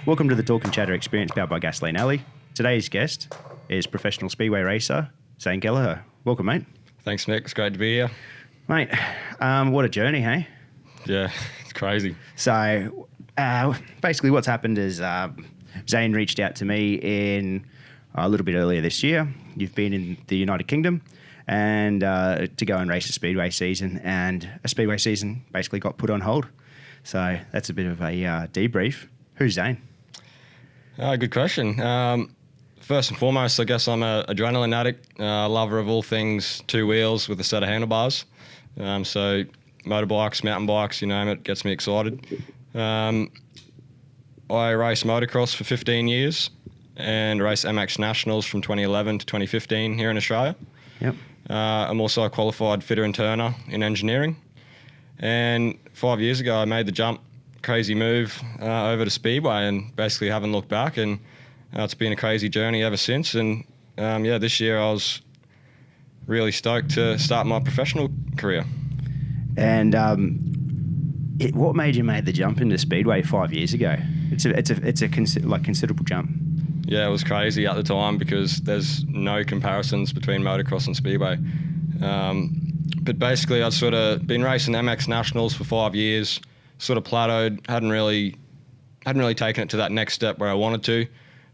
Welcome to the Talk and Chatter experience powered by Gasoline Alley. Today's guest is professional Speedway Racer, Zane Keleher. Welcome, mate. Thanks, Nick. It's great to be here. Mate, what a journey, hey? Yeah, it's crazy. So, basically what's happened is Zane reached out to me in a little bit earlier this year. You've been in the United Kingdom and to go and race a Speedway season, and a Speedway season basically got put on hold. So that's a bit of a debrief. Who's Zane? Good question. First and foremost, I guess I'm an adrenaline addict, lover of all things two wheels with a set of handlebars. So motorbikes, mountain bikes, you name it, gets me excited. I raced motocross for 15 years and raced MX Nationals from 2011 to 2015 here in Australia. Yep. I'm also a qualified fitter and turner in engineering. And 5 years ago, I made the jump, crazy move over to Speedway, and basically haven't looked back. And it's been a crazy journey ever since. And this year I was really stoked to start my professional career. And what made you make the jump into Speedway 5 years ago? It's a considerable jump. Yeah, it was crazy at the time because there's no comparisons between motocross and Speedway. But basically, I'd sort of been racing MX Nationals for 5 years, sort of plateaued, hadn't really taken it to that next step where I wanted to.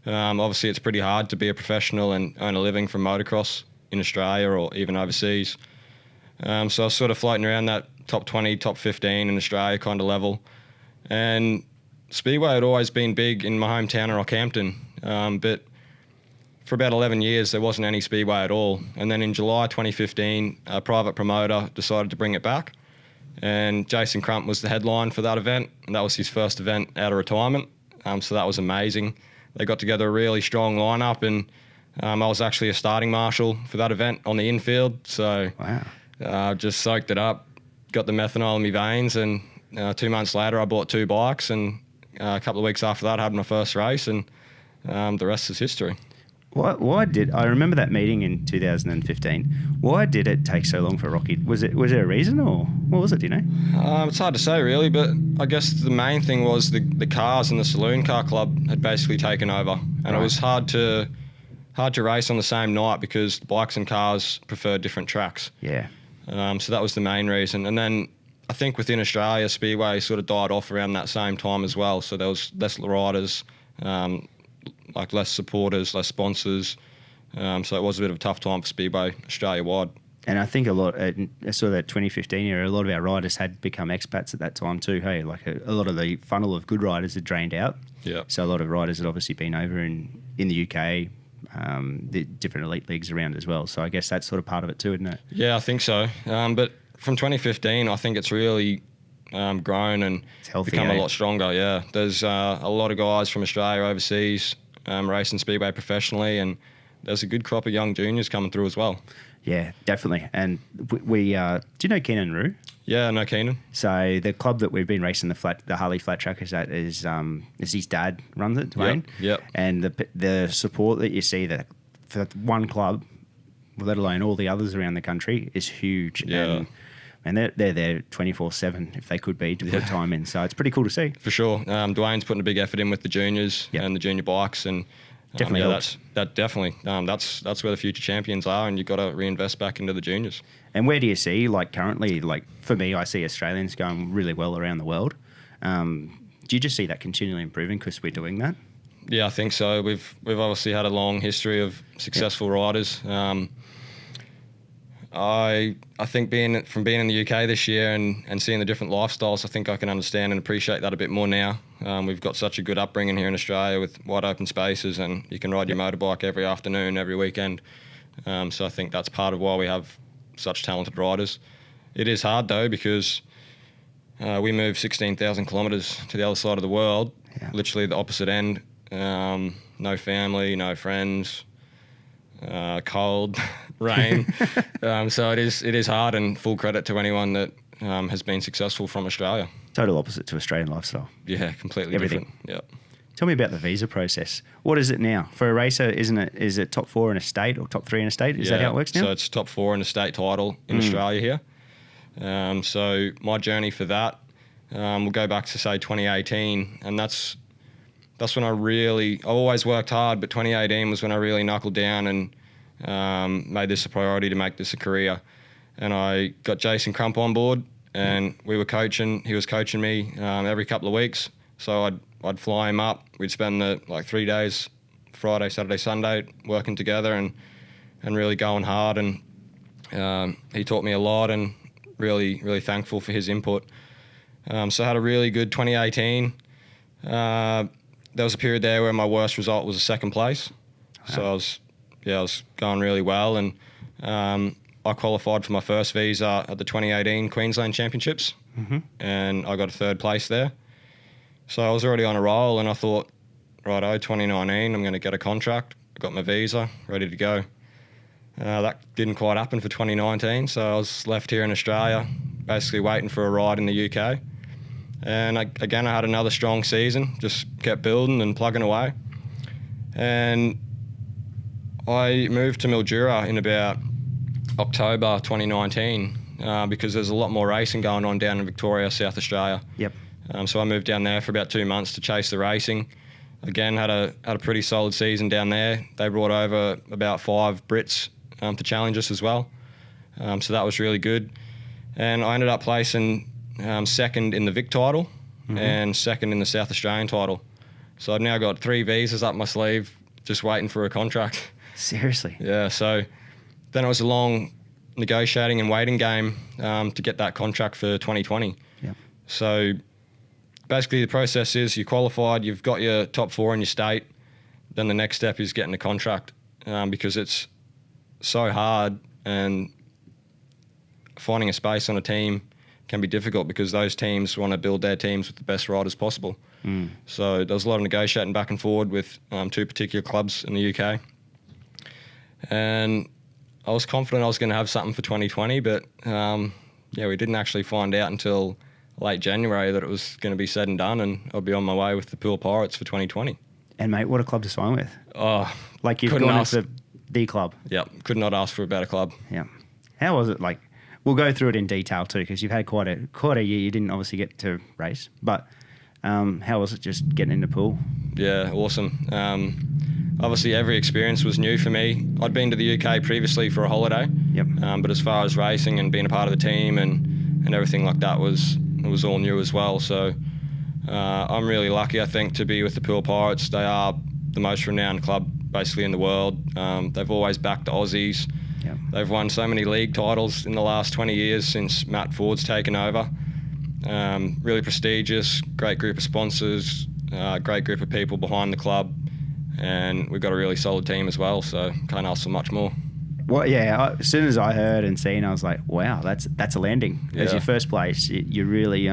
Obviously, it's pretty hard to be a professional and earn a living from motocross in Australia or even overseas. So I was sort of floating around that top 20, top 15 in Australia kind of level. And Speedway had always been big in my hometown of Rockhampton, but for about 11 years, there wasn't any Speedway at all. And then in July 2015, a private promoter decided to bring it back. And Jason Crump was the headline for that event. And that was his first event out of retirement. So that was amazing. They got together a really strong lineup, and I was actually a starting marshal for that event on the infield. So just soaked it up, got the methanol in my veins, and 2 months later, I bought 2 bikes. And a couple of weeks after that, I had my first race, and the rest is history. Why did I remember that meeting in 2015? Why did it take so long for Rocky? Was there a reason, or what was it? Do you know? It's hard to say really, but I guess the main thing was the cars and the saloon car club had basically taken over, and It was hard to race on the same night because bikes and cars preferred different tracks. Yeah. So that was the main reason, and then I think within Australia, Speedway sort of died off around that same time as well. So there was less riders. Like less supporters, less sponsors. So it was a bit of a tough time for Speedway Australia-wide. And I think I saw that 2015 era, a lot of our riders had become expats at that time too, hey? Like a lot of the funnel of good riders had drained out. Yeah. So a lot of riders had obviously been over in the UK, the different elite leagues around as well. So I guess that's sort of part of it too, isn't it? Yeah, I think so. But from 2015, I think it's really grown and become a lot stronger, yeah. There's a lot of guys from Australia overseas racing Speedway professionally, and there's a good crop of young juniors coming through as well. Yeah, definitely. And we do you know Keenan Rue? Yeah, I know Keenan. So the club that we've been racing the Harley Flat Trackers at is his dad runs it, Dwayne. Yep. And the support that you see that for one club, let alone all the others around the country, is huge. Yeah. And they're there 24/7 if they could be to put time in. So it's pretty cool to see. For sure. Dwayne's putting a big effort in with the juniors and the junior bikes, and definitely that's where the future champions are, and you've got to reinvest back into the juniors. And where do you see, like currently, like for me, I see Australians going really well around the world. Do you just see that continually improving because we're doing that? Yeah, I think so. We've obviously had a long history of successful riders. I think being in the UK this year and seeing the different lifestyles, I think I can understand and appreciate that a bit more now. We've got such a good upbringing here in Australia with wide open spaces, and you can ride your motorbike every afternoon, every weekend. So I think that's part of why we have such talented riders. It is hard though because we move 16,000 kilometres to the other side of the world, literally the opposite end. No family, no friends. Cold, rain. So it is hard, and full credit to anyone that has been successful from Australia. Total opposite to Australian lifestyle. Yeah, completely Everything. different. Yeah. Tell me about the visa process. What is it now? For a racer, is it top 4 in a state or top 3 in a state? Is that how it works now? So it's top 4 in a state title in Australia here. So my journey for that we'll go back to say 2018, and that's when I always worked hard, but 2018 was when I really knuckled down and made this a priority to make this a career. And I got Jason Crump on board, and we were coaching. He was coaching me every couple of weeks. So I'd fly him up. We'd spend the 3 days, Friday, Saturday, Sunday, working together and really going hard. And he taught me a lot, and really, really thankful for his input. So I had a really good 2018. There was a period there where my worst result was a second place. So I was going really well, and I qualified for my first visa at the 2018 Queensland Championships, and I got a third place there. So I was already on a roll, and I thought, righto, 2019, I'm going to get a contract. I got my visa, ready to go. That didn't quite happen for 2019, so I was left here in Australia, basically waiting for a ride in the UK. And I had another strong season, just kept building and plugging away. And I moved to Mildura in about October 2019 because there's a lot more racing going on down in Victoria, South Australia. Yep. So I moved down there for about 2 months to chase the racing. Again, had a pretty solid season down there. They brought over about 5 Brits to challenge us as well. So that was really good. And I ended up placing second in the Vic title and second in the South Australian title. So I've now got 3 visas up my sleeve, just waiting for a contract. Seriously? Yeah, so then it was a long negotiating and waiting game to get that contract for 2020. Yeah. So basically the process is you qualified, you've got your top 4 in your state, then the next step is getting a contract because it's so hard, and finding a space on a team can be difficult because those teams want to build their teams with the best riders possible. So there was a lot of negotiating back and forward with 2 particular clubs in the UK. And I was confident I was going to have something for 2020, but we didn't actually find out until late January that it was going to be said and done, and I'll be on my way with the Poole Pirates for 2020. And mate, what a club to sign with. Oh, like you've gone into the club. Yeah, could not ask for a better club. Yeah. How was it like? We'll go through it in detail too, because you've had quite a year. You didn't obviously get to race, but how was it just getting into Poole? Yeah, awesome. Obviously, every experience was new for me. I'd been to the UK previously for a holiday. Yep. But as far as racing and being a part of the team and everything like that was all new as well. So I'm really lucky, I think, to be with the Poole Pirates. They are the most renowned club basically in the world. They've always backed the Aussies. Yep. They've won so many league titles in the last 20 years since Matt Ford's taken over. Really prestigious, great group of sponsors, great group of people behind the club, and we've got a really solid team as well, so can't ask for much more. Well, yeah, as soon as I heard and seen, I was like, wow, that's a landing. Yeah. As your first place, you really,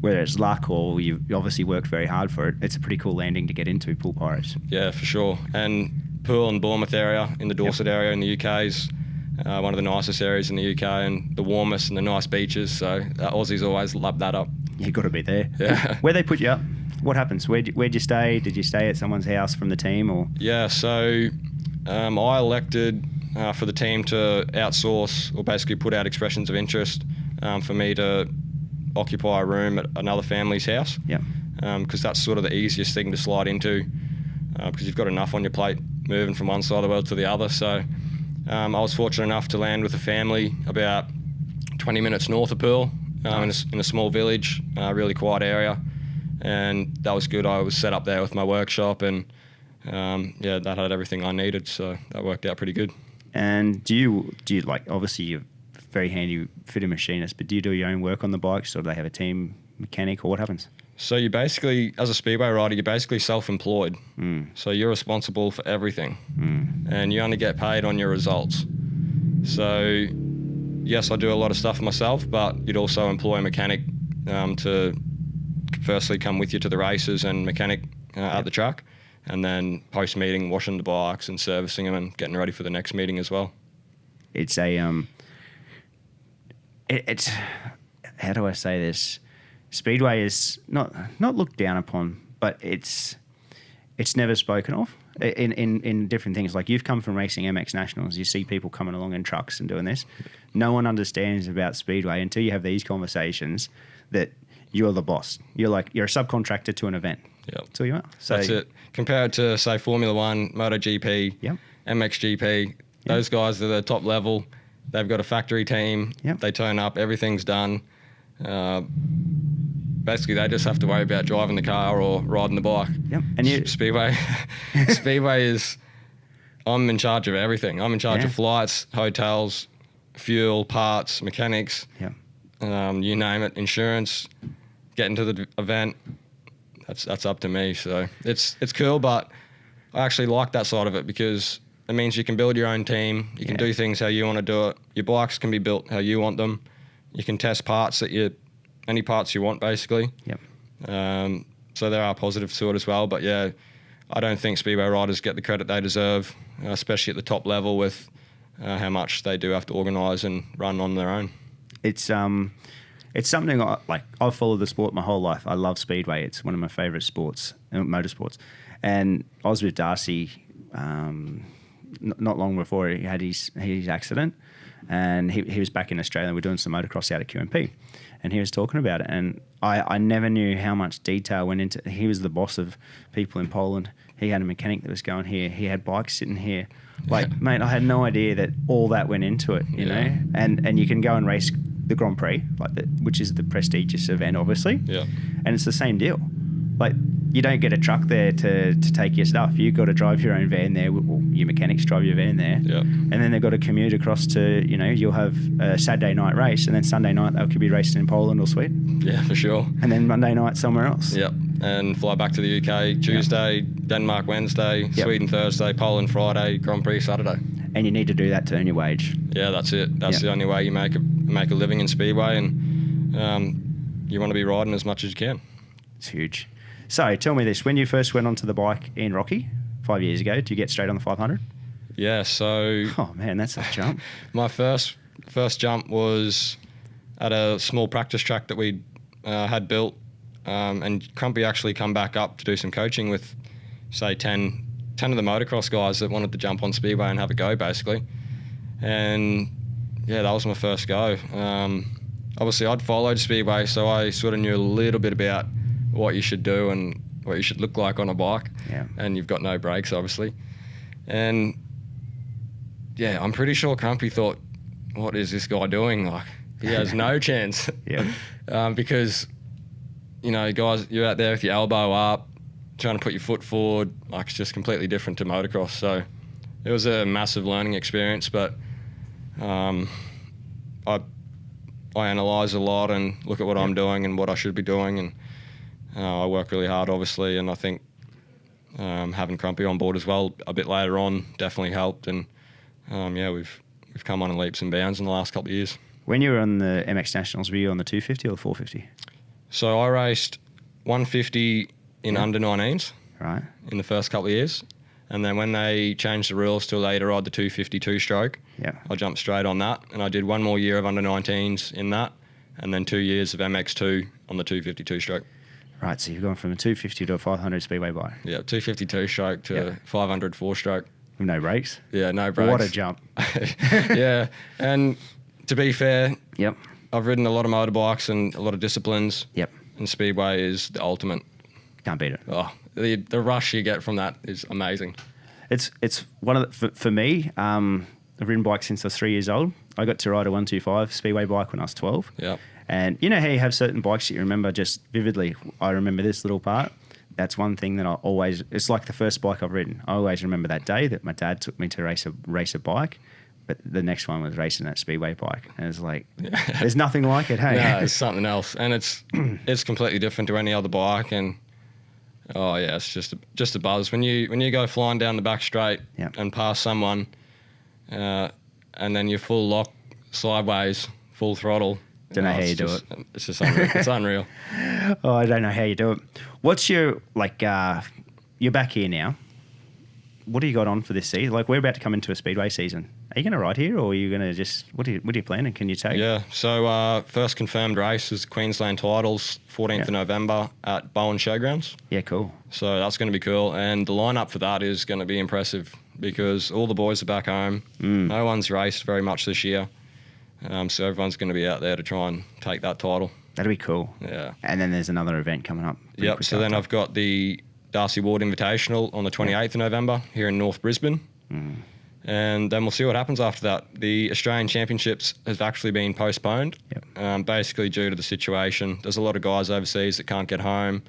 whether it's luck or you obviously worked very hard for it, it's a pretty cool landing to get into, Poole Pirates. Yeah, for sure. And Poole and Bournemouth area in the Dorset area in the UK is one of the nicest areas in the UK and the warmest and the nice beaches, so Aussies always love that up. You've got to be there. Yeah. Where'd they put you up? What happens? Where'd you stay? Did you stay at someone's house from the team? Or? Yeah, so I elected for the team to outsource or basically put out expressions of interest for me to occupy a room at another family's house. Yeah. Because that's sort of the easiest thing to slide into because you've got enough on your plate moving from one side of the world to the other. So I was fortunate enough to land with a family about 20 minutes north of Poole in a small village, really quiet area. And that was good. I was set up there with my workshop and that had everything I needed. So that worked out pretty good. And do you like, obviously you're a very handy fitting machinist, but do you do your own work on the bikes, or do they have a team mechanic, or what happens? So you basically, as a speedway rider, you're basically self-employed. So you're responsible for everything and you only get paid on your results. So yes, I do a lot of stuff myself, but you'd also employ a mechanic to firstly come with you to the races and mechanic at the track, and then post-meeting washing the bikes and servicing them and getting ready for the next meeting as well. It's it's how do I say this? Speedway is not looked down upon, but it's never spoken of in different things. Like, you've come from racing MX Nationals, you see people coming along in trucks and doing this. No one understands about Speedway until you have these conversations that you're the boss. You're a subcontractor to an event. Yep. That's all you are. So That's it. Compared to, say, Formula One, MotoGP, Yep. MXGP, those guys are the top level. They've got a factory team. Yep. They turn up. Everything's done. Basically, they just have to worry about driving the car or riding the bike. Yep. And Speedway is, I'm in charge of everything. I'm in charge of flights, hotels, fuel, parts, mechanics, you name it, insurance, getting to the event. That's up to me. So it's cool, but I actually like that side of it because it means you can build your own team. You can do things how you want to do it. Your bikes can be built how you want them. You can test parts any parts you want, basically. Yep. So there are positives to it as well. But yeah, I don't think Speedway riders get the credit they deserve, especially at the top level with how much they do have to organise and run on their own. It's something I've followed the sport my whole life. I love Speedway. It's one of my favourite sports, motorsports. And I was with Darcy not long before he had his accident, and he was back in Australia. We're doing some motocross out at QMP, and he was talking about it. And I never knew how much detail went into. He was the boss of people in Poland. He had a mechanic that was going here. He had bikes sitting here. Mate, I had no idea that all that went into it. You know, and you can go and race the Grand Prix, which is the prestigious event, obviously. Yeah. And it's the same deal. You don't get a truck there to take your stuff. You've got to drive your own van there. Well, your mechanics drive your van there. Yeah. And then they've got to commute across to, you'll have a Saturday night race, and then Sunday night they could be racing in Poland or Sweden. Yeah, for sure. And then Monday night somewhere else. Yep. And fly back to the UK Tuesday, Denmark Wednesday, Sweden Thursday, Poland Friday, Grand Prix Saturday. And you need to do that to earn your wage. Yeah, that's it. That's the only way you make a living in Speedway, and you want to be riding as much as you can. It's huge. So tell me this: when you first went onto the bike in Rocky 5 years ago, did you get straight on the 500? Yeah. So. Oh man, that's a jump. My first jump was at a small practice track that we had built, and Crumpy actually come back up to do some coaching with, say, 10 of the motocross guys that wanted to jump on Speedway and have a go, basically. And yeah, that was my first go. Obviously, I'd followed Speedway, so I sort of knew a little bit about what you should do and what you should look like on a bike. Yeah. And you've got no brakes, obviously. And yeah, I'm pretty sure Crumpy thought, what is this guy doing? He has no chance. Yeah. Because, guys, you're out there with your elbow up, trying to put your foot forward. It's just completely different to motocross. So it was a massive learning experience, but I analyse a lot and look at what I'm doing and what I should be doing, and I work really hard, obviously, and I think having Crumpy on board as well a bit later on definitely helped, and we've come on in leaps and bounds in the last couple of years. When you were on the MX Nationals, were you on the 250 or the 450? So I raced 150 in under 19s, right, in the first couple of years, and then when they changed the rules to allow you to ride the 250 two-stroke, I jumped straight on that, and I did one more year of under 19s in that, and then 2 years of MX2 on the 250 two-stroke. Right, so you've gone from a 250 to a 500 Speedway bike. Yeah, 250 two-stroke to 500 four-stroke. With no brakes? Yeah, no brakes. What a jump. Yeah, and to be fair, Yep. I've ridden a lot of motorbikes and a lot of disciplines. Yep. And Speedway is the ultimate. Can't beat it. Oh, the rush you get from that is amazing. It's one of for me. I've ridden bikes since I was 3 years old. I got to ride a 125 Speedway bike when I was 12. Yeah. And you know how you have certain bikes that you remember just vividly. I remember this little part. That's one thing that it's like the first bike I've ridden. I always remember that day that my dad took me to race a bike, but the next one was racing that Speedway bike. And it's like, there's nothing like it, hey? No, it's something else. And it's completely different to any other bike. And oh yeah, it's just a buzz. When you go flying down the back straight and pass someone, and then you're full lock, sideways, full throttle. Don't know how you do it. It's just unreal. It's unreal. Oh, I don't know how you do it. What's your, you're back here now. What do you got on for this season? We're about to come into a Speedway season. Are you going to ride here, or are you going to just, what are you planning? Can you take? Yeah, so first confirmed race is Queensland Titles, 14th of November at Bowen Showgrounds. Yeah, cool. So that's going to be cool. And the lineup for that is going to be impressive because all the boys are back home. No one's raced very much this year. So everyone's going to be out there to try and take that title. That'll be cool. Yeah. And then there's another event coming up. Yep. So then I've got the Darcy Ward Invitational on the 28th of November here in North Brisbane. And then we'll see what happens after that. The Australian Championships has actually been postponed, basically due to the situation. There's a lot of guys overseas that can't get home,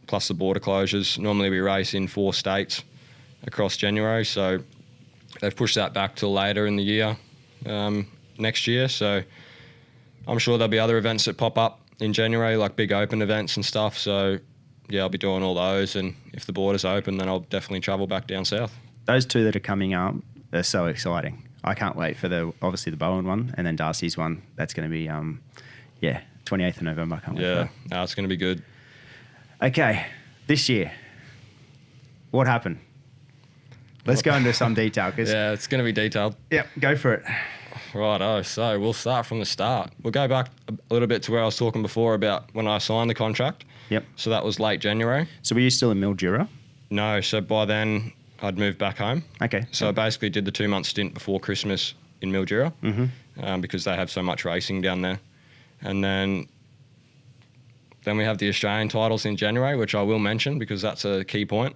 plus the border closures. Normally we race in 4 states across January, so they've pushed that back till later in the year, next year. So I'm sure there'll be other events that pop up in January, like big open events and stuff. So yeah, I'll be doing all those, and if the border's open, then I'll definitely travel back down south. Those 2 that are coming up are so exciting. I can't wait for obviously the Bowen one and then Darcy's one. That's going to be 28th of November. I can't wait for that. No, it's going to be good. Okay, this year, what happened? Let's go into some detail. Yeah, it's going to be detailed. Yep, go for it. Righto, so we'll start from the start. We'll go back a little bit to where I was talking before about when I signed the contract. Yep. So that was late January. So were you still in Mildura? No, so by then I'd moved back home. Okay. So I basically did the 2-month stint before Christmas in Mildura, because they have so much racing down there. And then we have the Australian titles in January, which I will mention because that's a key point.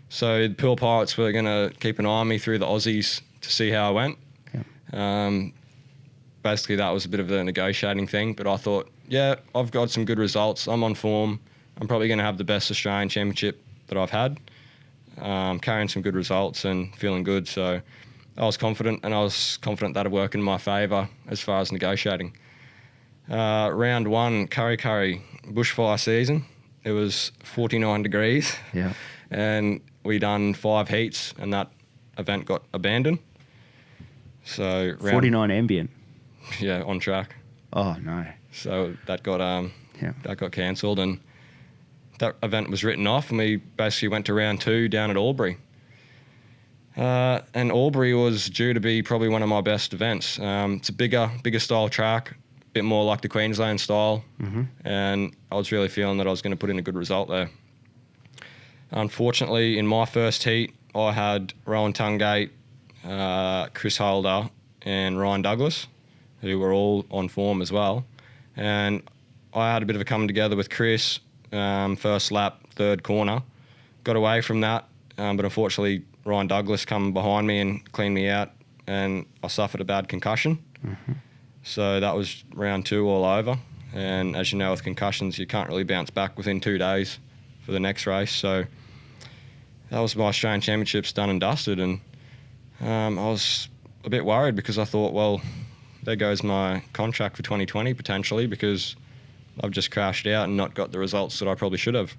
So the Poole Pirates were going to keep an eye on me through the Aussies to see how I went. Yep. Basically, that was a bit of a negotiating thing, but I thought, yeah, I've got some good results. I'm on form. I'm probably going to have the best Australian championship that I've had. Carrying some good results and feeling good. So I was confident, and I was confident that'd work in my favour as far as negotiating. Round 1, Curry bushfire season. It was 49 degrees. Yeah. And we done 5 heats, and that event got abandoned. So 49 ambient. Yeah, on track. Oh no. So that got cancelled, and that event was written off, and we basically went to round 2 down at Albury. And Albury was due to be probably one of my best events. It's a bigger style track, a bit more like the Queensland style, and I was really feeling that I was going to put in a good result there. Unfortunately, in my first heat, I had Rowan Tungate, Chris Holder, and Ryan Douglas, who were all on form as well. And I had a bit of a coming together with Chris, first lap, 3rd corner. Got away from that, but unfortunately Ryan Douglas come behind me and cleaned me out, and I suffered a bad concussion. So that was round 2 all over. And as you know, with concussions, you can't really bounce back within 2 days for the next race. So that was my Australian Championships done and dusted. And I was a bit worried because I thought, well, there goes my contract for 2020 potentially, because I've just crashed out and not got the results that I probably should have.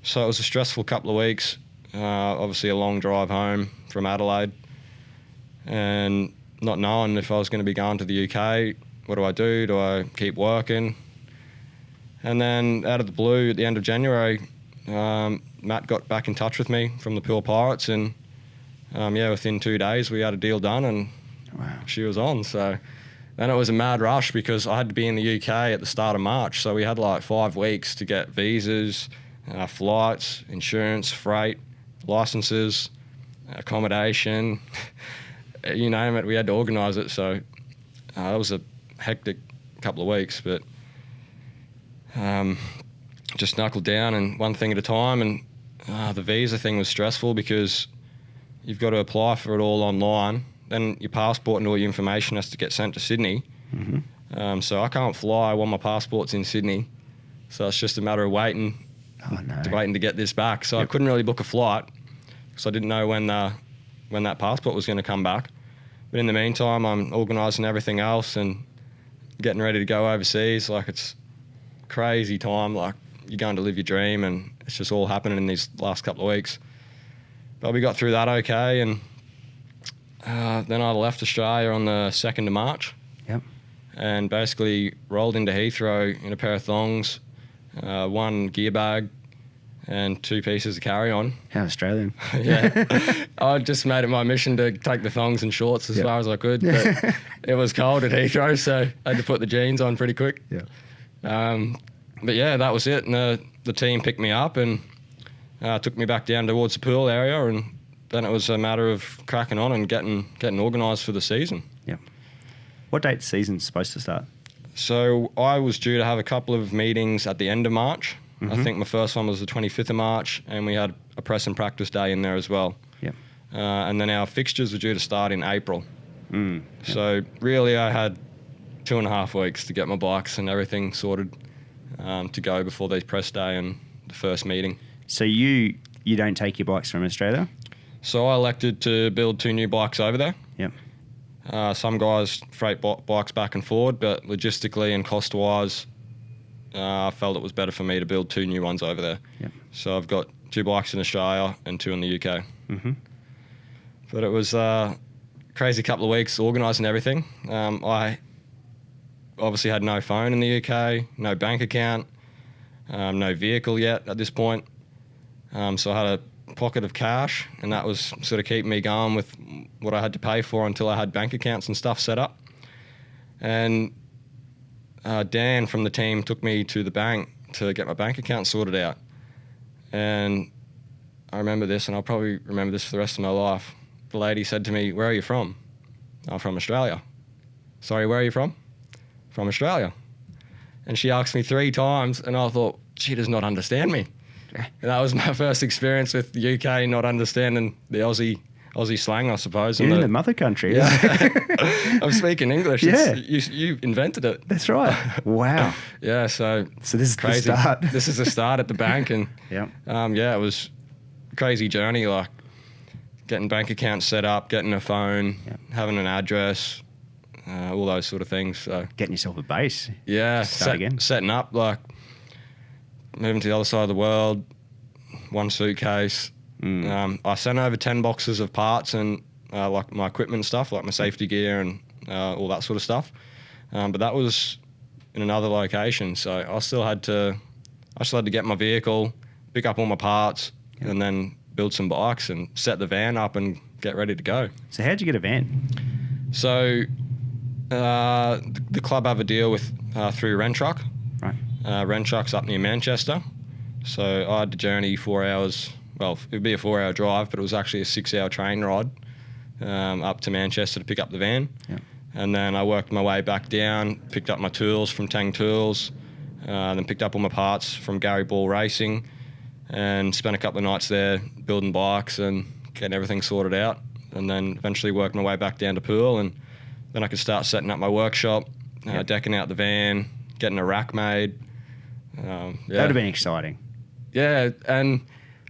So it was a stressful couple of weeks, obviously a long drive home from Adelaide, and not knowing if I was going to be going to the UK. What do I do? Do I keep working? And then out of the blue at the end of January, Matt got back in touch with me from the Poole Pirates, and within 2 days we had a deal done, and she was on. So then it was a mad rush because I had to be in the UK at the start of March. So we had like 5 weeks to get visas, flights, insurance, freight, licenses, accommodation, you name it. We had to organise it. So that was a hectic couple of weeks, but just knuckled down and one thing at a time. And the visa thing was stressful because you've got to apply for it all online. Then your passport and all your information has to get sent to Sydney. So I can't fly while my passport's in Sydney. So it's just a matter of waiting to get this back. So I couldn't really book a flight because I didn't know when that passport was going to come back. But in the meantime, I'm organising everything else and getting ready to go overseas. Like, it's crazy time. Like, you're going to live your dream, and it's just all happening in these last couple of weeks. But we got through that okay, and then I left Australia on the 2nd of March. Yep. And basically rolled into Heathrow in a pair of thongs, 1 gear bag, and 2 pieces of carry-on. How Australian. Yeah. I just made it my mission to take the thongs and shorts as far as I could, but it was cold at Heathrow, so I had to put the jeans on pretty quick. But yeah, that was it. And the team picked me up and took me back down towards the Poole area, and then it was a matter of cracking on and getting organised for the season. Yep. What date the season's supposed to start? So I was due to have a couple of meetings at the end of March. I think my first one was the 25th of March, and we had a press and practice day in there as well. Yep. And then our fixtures were due to start in April. Yep. So really I had 2.5 weeks to get my bikes and everything sorted to go before the press day and the first meeting. So you don't take your bikes from Australia? So I elected to build 2 new bikes over there. Yep. Some guys freight bikes back and forward, but logistically and cost-wise, I felt it was better for me to build 2 new ones over there. Yep. So I've got 2 bikes in Australia and 2 in the UK. But it was a crazy couple of weeks organising everything. I obviously had no phone in the UK, no bank account, no vehicle yet at this point. So I had a pocket of cash, and that was sort of keeping me going with what I had to pay for until I had bank accounts and stuff set up. And Dan from the team took me to the bank to get my bank account sorted out. And I remember this, and I'll probably remember this for the rest of my life. The lady said to me, "Where are you from?" "I'm from Australia." "Sorry, where are you from?" "From Australia." And she asked me 3 times, and I thought, she does not understand me. And that was my first experience with the UK, not understanding the Aussie slang, I suppose. You're in the mother country. Yeah. I'm speaking English. Yeah. You invented it. That's right. Wow. Yeah, so this is crazy. the start. This is the start at the bank. And Yep. it was a crazy journey, like getting bank accounts set up, getting a phone, Yep. having an address, all those sort of things. So Getting yourself a base. yeah, Start again. setting up, like moving to the other side of the world, 1 suitcase. I sent over 10 boxes of parts and like my equipment and stuff, like my safety gear and all that sort of stuff. But that was in another location, so I still had to get my vehicle, pick up all my parts, and then build some bikes and set the van up and get ready to go. So how'd you get a van? So the club have a deal with through Rent Truck. Right. Rent Truck's up near Manchester. So I had to journey 4 hours. Well, it would be a 4-hour drive, but it was actually a 6-hour train ride up to Manchester to pick up the van. Yep. And then I worked my way back down, picked up my tools from Tang Tools, then picked up all my parts from Gary Ball Racing, and spent a couple of nights there building bikes and getting everything sorted out. And then eventually worked my way back down to Poole, and then I could start setting up my workshop, decking out the van, getting a rack made. That would have been exciting. Yeah, and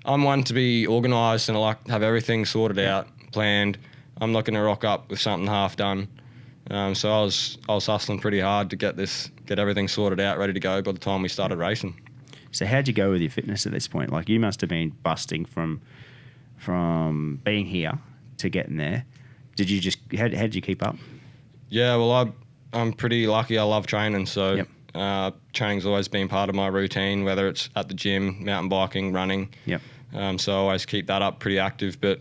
I'm one to be organised, and I like to have everything sorted out, planned. I'm not going to rock up with something half done. So I was hustling pretty hard to get everything sorted out, ready to go by the time we started racing. So how'd you go with your fitness at this point? Like, you must have been busting from being here to getting there. Did you how did you keep up? Yeah, well, I'm pretty lucky. I love training, so Yep. training's always been part of my routine, whether it's at the gym, mountain biking, running. Yep. So I always keep that up pretty active. But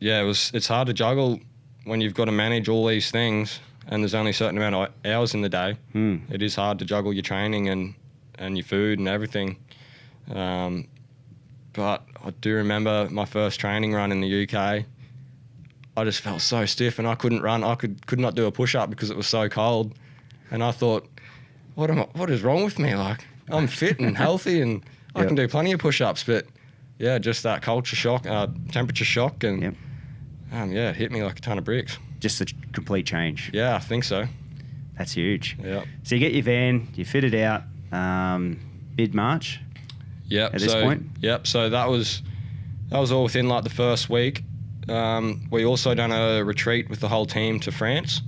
it's hard to juggle when you've got to manage all these things and there's only a certain amount of hours in the day. It is hard to juggle your training and your food and everything. But I do remember my first training run in the UK. I just felt so stiff and I couldn't run. I could not do a push-up because it was so cold. And I thought, what is wrong with me? Like, I'm fit and healthy and I can do plenty of push-ups, but yeah, just that culture shock, temperature shock, and it hit me like a ton of bricks. Just a complete change. Yeah, I think so. That's huge. Yeah. So you get your van, you fit it out mid-March. Yep. At this point. Yep. So that was all within like the first week. We also done a retreat with the whole team to France.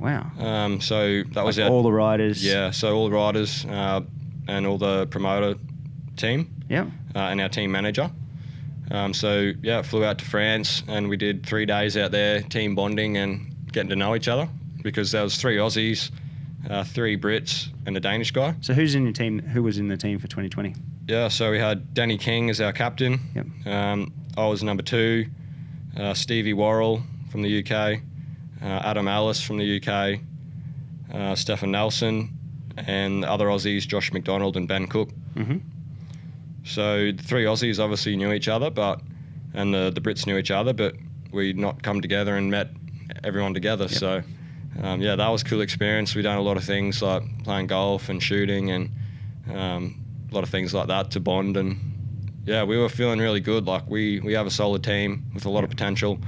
Wow. So that was all the riders. Yeah. So all the riders and all the promoter team. Yeah. And our team manager. Flew out to France and we did 3 days out there, team bonding and getting to know each other, because there was 3 Aussies, 3 Brits and a Danish guy. So who's in your team? Who was in the team for 2020? Yeah, so we had Danny King as our captain. Yep. I was number 2. Stevie Worrell from the UK. Adam Ellis from the UK. Stefan Nelson. And the other Aussies, Josh McDonald and Ben Cook. Mm-hmm. So the 3 Aussies obviously knew each other, and the Brits knew each other, but we'd not come together and met everyone together. Yep. So yeah, that was a cool experience. We done a lot of things like playing golf and shooting and a lot of things like that to bond. And yeah, we were feeling really good. Like we have a solid team with a lot of potential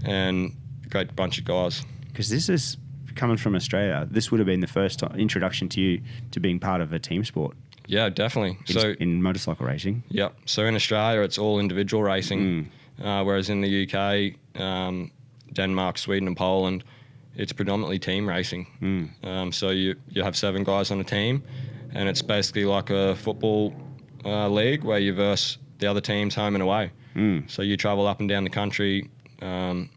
and a great bunch of guys. Because this is coming from Australia. This would have been the first introduction to you to being part of a team sport. Yeah, definitely. In motorcycle racing. Yep. So in Australia, it's all individual racing, whereas in the UK, Denmark, Sweden, and Poland, it's predominantly team racing. So you have 7 guys on a team, and it's basically like a football league where you verse the other teams home and away. So you travel up and down the country, and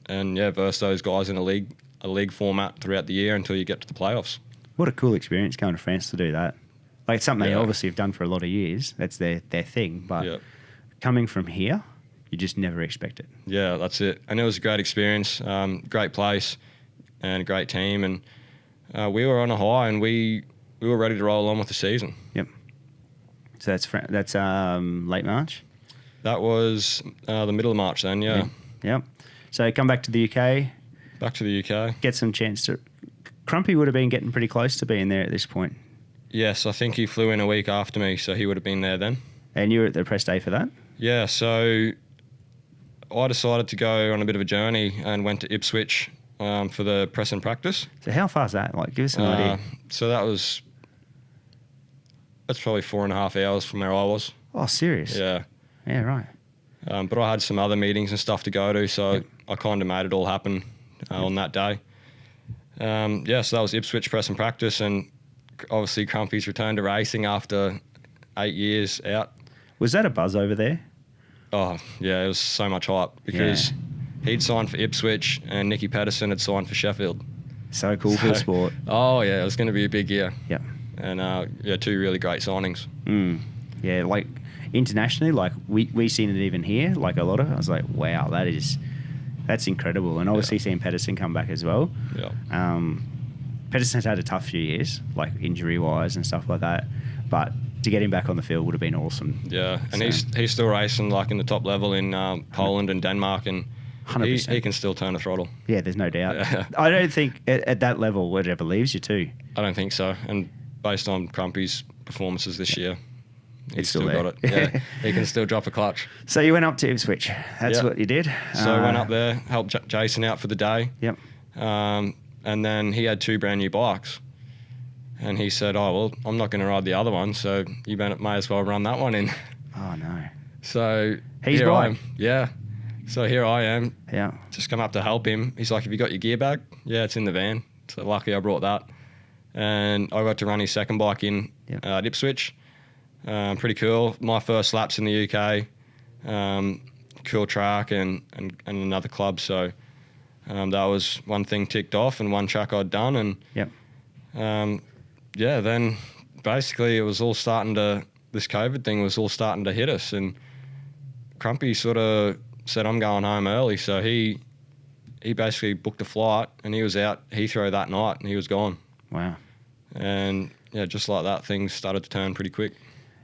verse those guys in a league format throughout the year until you get to the playoffs. What a cool experience going to France to do that. Like, it's something they obviously have done for a lot of years. That's their thing. But coming from here, you just never expect it. Yeah, that's it. And it was a great experience, great place, and a great team. And we were on a high, and we were ready to roll on with the season. Yep. So that's late March? That was the middle of March then, yeah. Yep. So come back to the UK. Back to the UK. Get some chance to... Crumpy would have been getting pretty close to being there at this point. Yes, I think he flew in a week after me, so he would have been there then. And you were at the press day for that? Yeah, so I decided to go on a bit of a journey and went to Ipswich for the press and practice. So how far is that? Like, give us an idea. So that's probably 4.5 hours from where I was. Oh, serious? Yeah. Yeah, right. But I had some other meetings and stuff to go to, so I kind of made it all happen on that day. So that was Ipswich press and practice, and obviously Crumpy's returned to racing after 8 years out. Was that a buzz over there? Oh, yeah, it was so much hype because he'd signed for Ipswich and Nicky Pedersen had signed for Sheffield. So cool for the sport. Oh, yeah, it was going to be a big year. Yeah. And, 2 really great signings. Yeah, like internationally, like we seen it even here, like a lot of it. I was like, wow, that's incredible. And obviously seeing Pedersen come back as well. Yeah. Pedersen's had a tough few years, like injury-wise and stuff like that. But to get him back on the field would have been awesome. Yeah, and he's still racing like in the top level in Poland and Denmark, and 100%. He can still turn the throttle. Yeah, there's no doubt. Yeah. I don't think at that level it ever leaves you too. I don't think so. And based on Crumpy's performances this year, he's still got it. Yeah, he can still drop a clutch. So you went up to Ipswich. That's what you did. So I went up there, helped Jason out for the day. Yep. And then he had 2 brand new bikes. And he said, oh, well, I'm not going to ride the other one, so you may as well run that one in. Oh, no. So he's here right. I am. Yeah. So here I am. Yeah. Just come up to help him. He's like, have you got your gear bag? Yeah, it's in the van. So lucky I brought that. And I got to run his second bike in at Ipswich. Pretty cool. My first laps in the UK. Cool track and another club. So that was one thing ticked off and one track I'd done. And then basically it was all this COVID thing was all starting to hit us. And Crumpy sort of said, I'm going home early. So he basically booked a flight and he was out Heathrow that night and he was gone. Wow. And just like that, things started to turn pretty quick.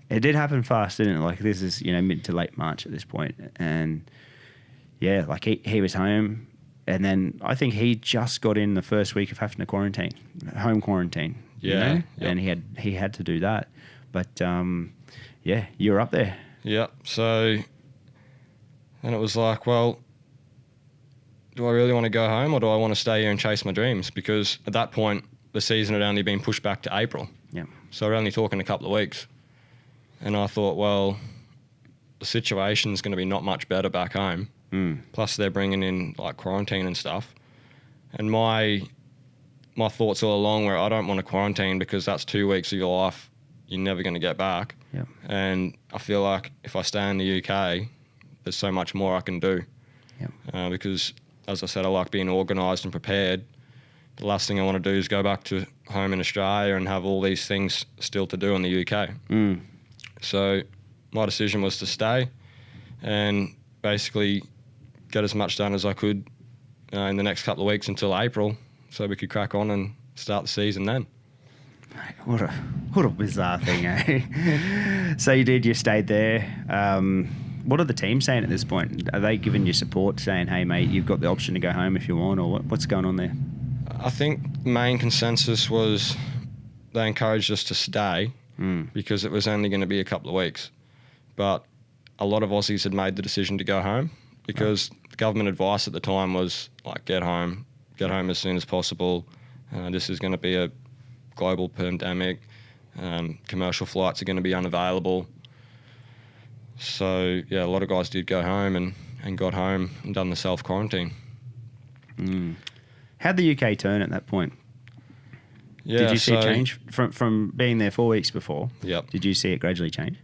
It did happen fast, didn't it? Like this is, mid to late March at this point. And yeah, like he was home. And then I think he just got in the first week of having to home quarantine. Yeah. And he had to do that. But you were up there. Yeah. So then it was like, well, do I really want to go home or do I want to stay here and chase my dreams? Because at that point, the season had only been pushed back to April. Yeah. So we're only talking a couple of weeks. And I thought, well, the situation's going to be not much better back home. Plus they're bringing in like quarantine and stuff. And my thoughts all along were I don't want to quarantine because that's 2 weeks of your life you're never going to get back. Yeah. And I feel like if I stay in the UK, there's so much more I can do. Yeah. Because, as I said, I like being organised and prepared. The last thing I want to do is go back to home in Australia and have all these things still to do in the UK. So my decision was to stay and basically get as much done as I could in the next couple of weeks until April so we could crack on and start the season then. Mate, what a bizarre thing, eh? So you stayed there. What are the team saying at this point? Are they giving you support saying, hey, mate, you've got the option to go home if you want, or what's going on there? I think the main consensus was they encouraged us to stay because it was only going to be a couple of weeks. But a lot of Aussies had made the decision to go home because the government advice at the time was like, get home as soon as possible. This is going to be a global pandemic. Commercial flights are going to be unavailable. So, yeah, a lot of guys did go home and got home and done the self-quarantine. How'd the UK turn at that point? Yeah, did you see it change from being there 4 weeks before? Yep. Did you see it gradually change?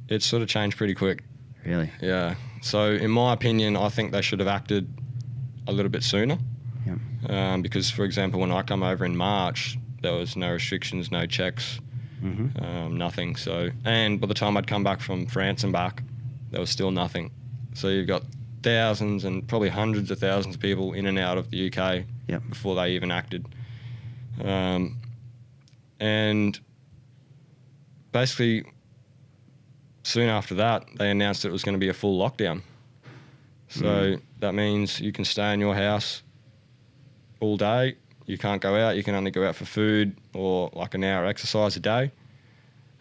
It sort of changed pretty quick. Really? Yeah. So, in my opinion, I think they should have acted a little bit sooner. Yep. Because, for example, when I come over in March, there was no restrictions, no checks, nothing. So, and by the time I'd come back from France and back, there was still nothing. So you've got thousands and probably hundreds of thousands of people in and out of the UK before they even acted. And basically, soon after that, they announced that it was going to be a full lockdown. So that means you can stay in your house all day. You can't go out. You can only go out for food or like an hour exercise a day.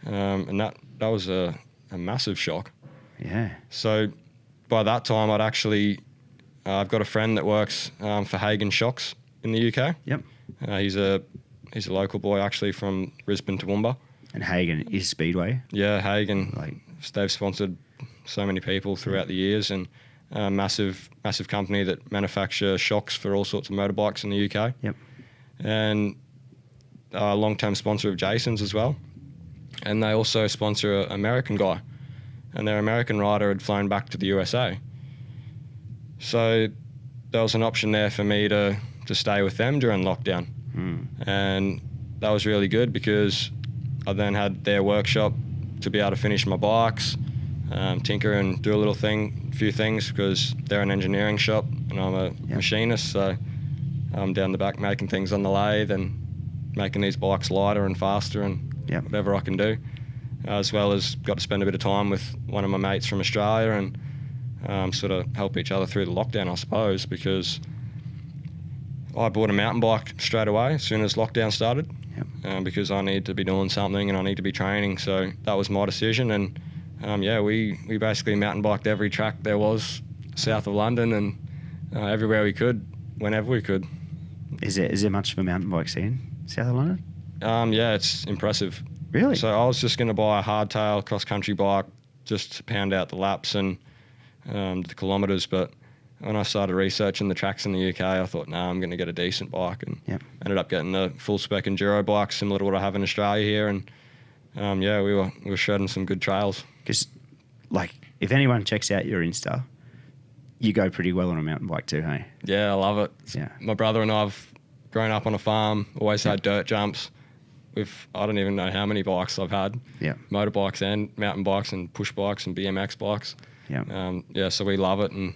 And that was a massive shock. Yeah. So by that time, I've got a friend that works for Hagen Shocks in the UK. Yep. He's a local boy actually from Brisbane to Toowoomba. And Hagen is Speedway. Yeah, Hagen. They've sponsored so many people throughout the years, and a massive company that manufacture shocks for all sorts of motorbikes in the UK. Yep. And a long-term sponsor of Jason's as well. And they also sponsor an American guy. And their American rider had flown back to the USA. So there was an option there for me to stay with them during lockdown. And that was really good because I then had their workshop to be able to finish my bikes, tinker and do a few things because they're an engineering shop and I'm a machinist. So I'm down the back making things on the lathe and making these bikes lighter and faster and whatever I can do. As well as got to spend a bit of time with one of my mates from Australia and sort of help each other through the lockdown, I suppose, because I bought a mountain bike straight away as soon as lockdown started because I need to be doing something and I need to be training. So that was my decision. And we basically mountain biked every track there was south of London and everywhere we could, whenever we could. Is there much of a mountain bike scene south of London? Yeah, it's impressive. Really? So I was just going to buy a hardtail cross-country bike just to pound out the laps and the kilometres. But when I started researching the tracks in the UK, I thought, I'm going to get a decent bike. And ended up getting a full-spec enduro bike similar to what I have in Australia here. And, we were shredding some good trails. Because, if anyone checks out your Insta, you go pretty well on a mountain bike too, hey? Yeah, I love it. Yeah. My brother and I have grown up on a farm, always had dirt jumps. I don't even know how many bikes I've had. Yeah. Motorbikes and mountain bikes and push bikes and BMX bikes. Yeah. So we love it and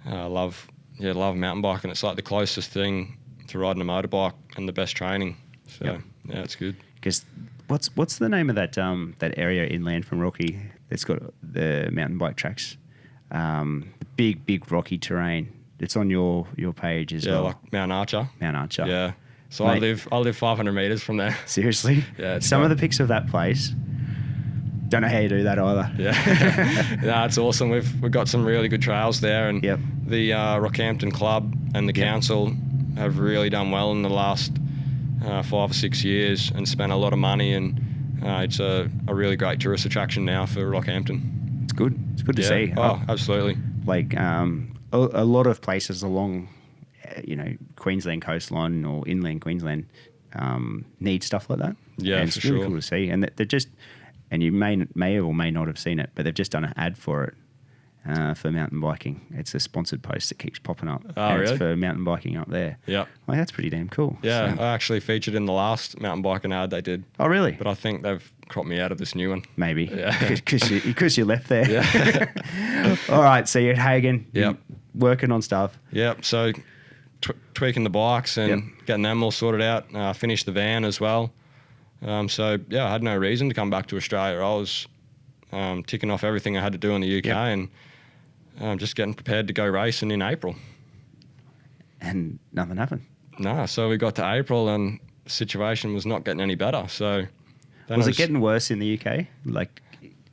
love mountain bike, and it's like the closest thing to riding a motorbike and the best training. So it's good. Because what's the name of that area inland from Rocky that's got the mountain bike tracks? Big rocky terrain. It's on your page as well. Yeah, like Mount Archer. Mount Archer. Yeah. So Mate, I live 500 metres from there. Seriously? Yeah. Some of the pics of that place, don't know how you do that either. Yeah. No, it's awesome. We've got some really good trails there, and the Rockhampton Club and the council have really done well in the last 5 or 6 years and spent a lot of money, and it's a really great tourist attraction now for Rockhampton. It's good. It's good to see. Oh, absolutely. A lot of places along Queensland coastline or inland Queensland need stuff like that. Yeah, and it's for really sure. cool to see. And they're just, and you may or may not have seen it, but they've just done an ad for it for mountain biking. It's a sponsored post that keeps popping up. Oh, and really? It's for mountain biking up there. Yeah. That's pretty damn cool. Yeah, So- I actually featured in the last mountain biking ad they did, Oh, really? but I think they've cropped me out of this new one. Maybe. Yeah. Because you left there. Yeah. All right. So you're at Hagen. Yep. Working on stuff. Yep. So tweaking the bikes and getting them all sorted out. Finished the van as well. I had no reason to come back to Australia. I was ticking off everything I had to do in the UK and just getting prepared to go racing in April. And nothing happened. No, so we got to April and the situation was not getting any better. So then Was it getting worse in the UK? Like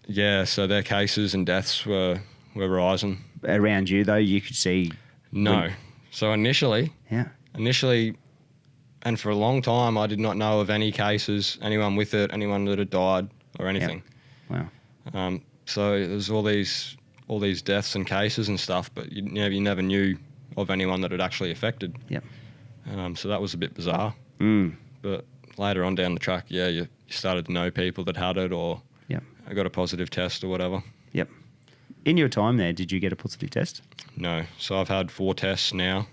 yeah, so their cases and deaths were rising. around you though, you could see. No. So initially, Yeah. and for a long time, I did not know of any cases, anyone with it, anyone that had died or anything. Wow. So there's all these deaths and cases and stuff, but you never knew of anyone that had actually affected. Yep. So that was a bit bizarre. But later on down the track, yeah, you started to know people that had it or Yep. got a positive test or whatever. Yep. In your time there, did you get a positive test? No. So I've had 4 tests now,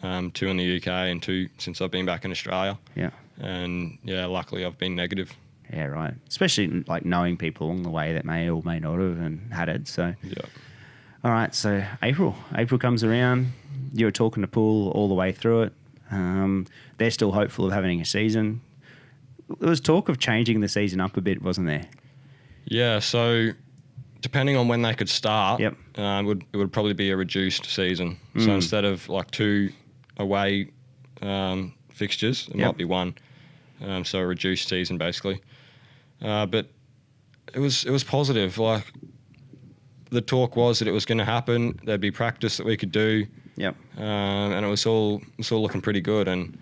2 in the UK and 2 since I've been back in Australia. Yeah. And yeah, luckily I've been negative. Yeah, right. Especially like knowing people along the way that may or may not have and had it. So, Yeah. all right. So April comes around. You were talking to Poole all the way through it. They're still hopeful of having a season. There was talk of changing the season up a bit, wasn't there? Yeah, so depending on when they could start, Yep. it would probably be a reduced season. So instead of like 2 away fixtures, it Yep. might be 1. So a reduced season basically. But it was positive. Like the talk was that it was going to happen. There'd be practice that we could do. Yep. And it was all looking pretty good. And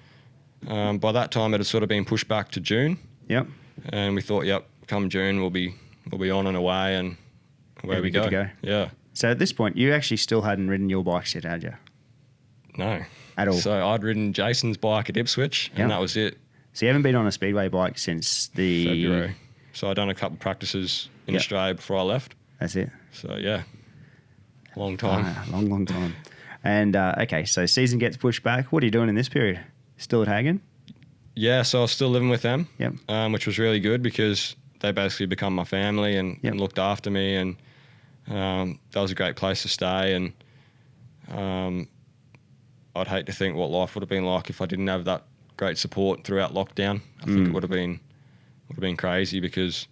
by that time, it had sort of been pushed back to June. Yep. And we thought, yep, come June, we'll be on and away, and away we good go. to go. Yeah. So at this point, you actually still hadn't ridden your bikes yet, had you? No. At all? So I'd ridden Jason's bike at Ipswich, Yep. and that was it. So you haven't been on a speedway bike since the February. So I'd done a couple of practices in Yep. Australia before I left. That's it. So yeah, long time. Long time. And okay, so season gets pushed back. What are you doing in this period? Still at Hagen? Yeah, so I was still living with them, Yep. Which was really good because they basically become my family and, Yep. and looked after me, and that was a great place to stay. And I'd hate to think what life would have been like if I didn't have that great support throughout lockdown. I think it would have been crazy because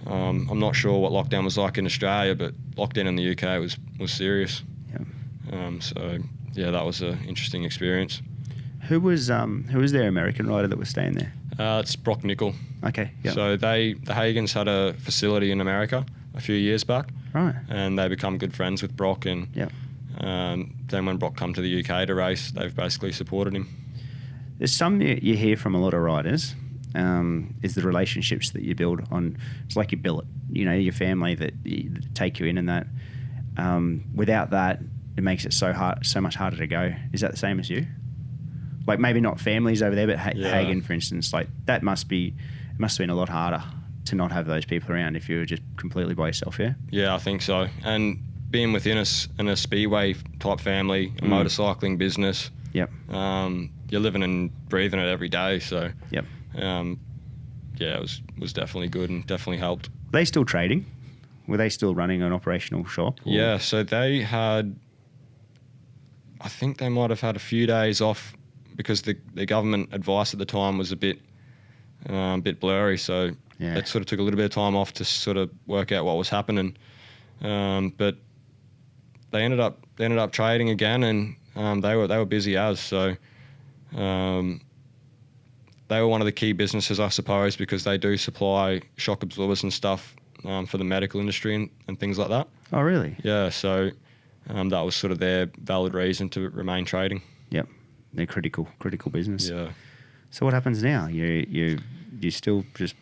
I'm not sure what lockdown was like in Australia, but lockdown in the UK was serious. Yep. So yeah, that was an interesting experience. Who was their American rider that was staying there? It's Brock Nickel. Okay. Yep. So the Hagens had a facility in America a few years back, Right. and they become good friends with Brock. And Yep. then when Brock come to the UK to race, they've basically supported him. There's some you hear from a lot of riders, is the relationships that you build on. It's like your billet, your family that take you in, and that without that, it makes it so much harder to go. Is that the same as you? Like maybe not families over there, but Hagen, for instance, like it must have been a lot harder to not have those people around if you were just completely by yourself. Yeah. Yeah, I think so. And being within a speedway type family, a motorcycling business. Yep. You're living and breathing it every day. So Yep. yeah, it was definitely good and definitely helped. Were they still trading? Were they still running an operational shop? Or? Yeah, so they had, I think they might have had a few days off because the government advice at the time was a bit blurry. So Yeah. they sort of took a little bit of time off to sort of work out what was happening. But they ended up trading again, and they were busy as so. They were one of the key businesses, I suppose, because they do supply shock absorbers and stuff for the medical industry and things like that. Oh, really? Yeah, so that was sort of their valid reason to remain trading. Yep. They're critical business. Yeah. So what happens now? You still just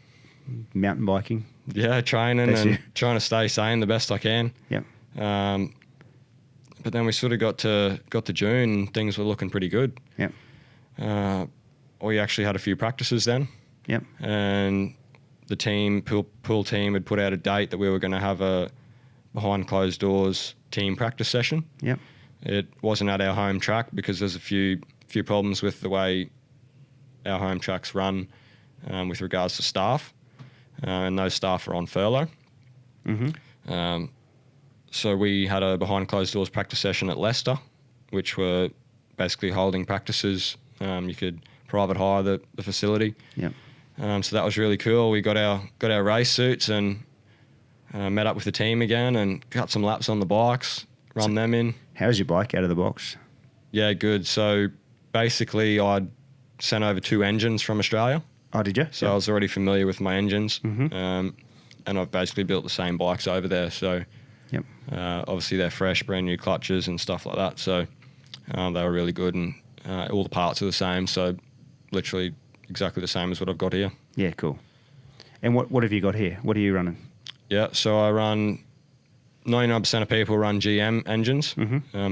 mountain biking? Yeah, training That's and you. trying to stay sane the best I can. Yep. But then we sort of got to June and things were looking pretty good. Yep. We actually had a few practices then. Yep. And the Poole team had put out a date that we were going to have a behind closed doors team practice session. Yep. It wasn't at our home track because there's a few problems with the way our home tracks run with regards to staff, and those staff are on furlough. Mm-hmm. So we had a behind closed doors practice session at Leicester, which were basically holding practices. You could private hire the facility. Yep. So that was really cool. We got our race suits and met up with the team again and got some laps on the bikes, run them in. How's your bike out of the box? Yeah, good. So basically I'd sent over 2 engines from Australia. Oh, did you? So I was already familiar with my engines. And I've basically built the same bikes over there. So Yep. obviously they're fresh, brand new clutches and stuff like that. So they were really good, and all the parts are the same. So literally exactly the same as what I've got here. Yeah, cool. And what have you got here? What are you running? Yeah, so I run 99% of people run GM engines.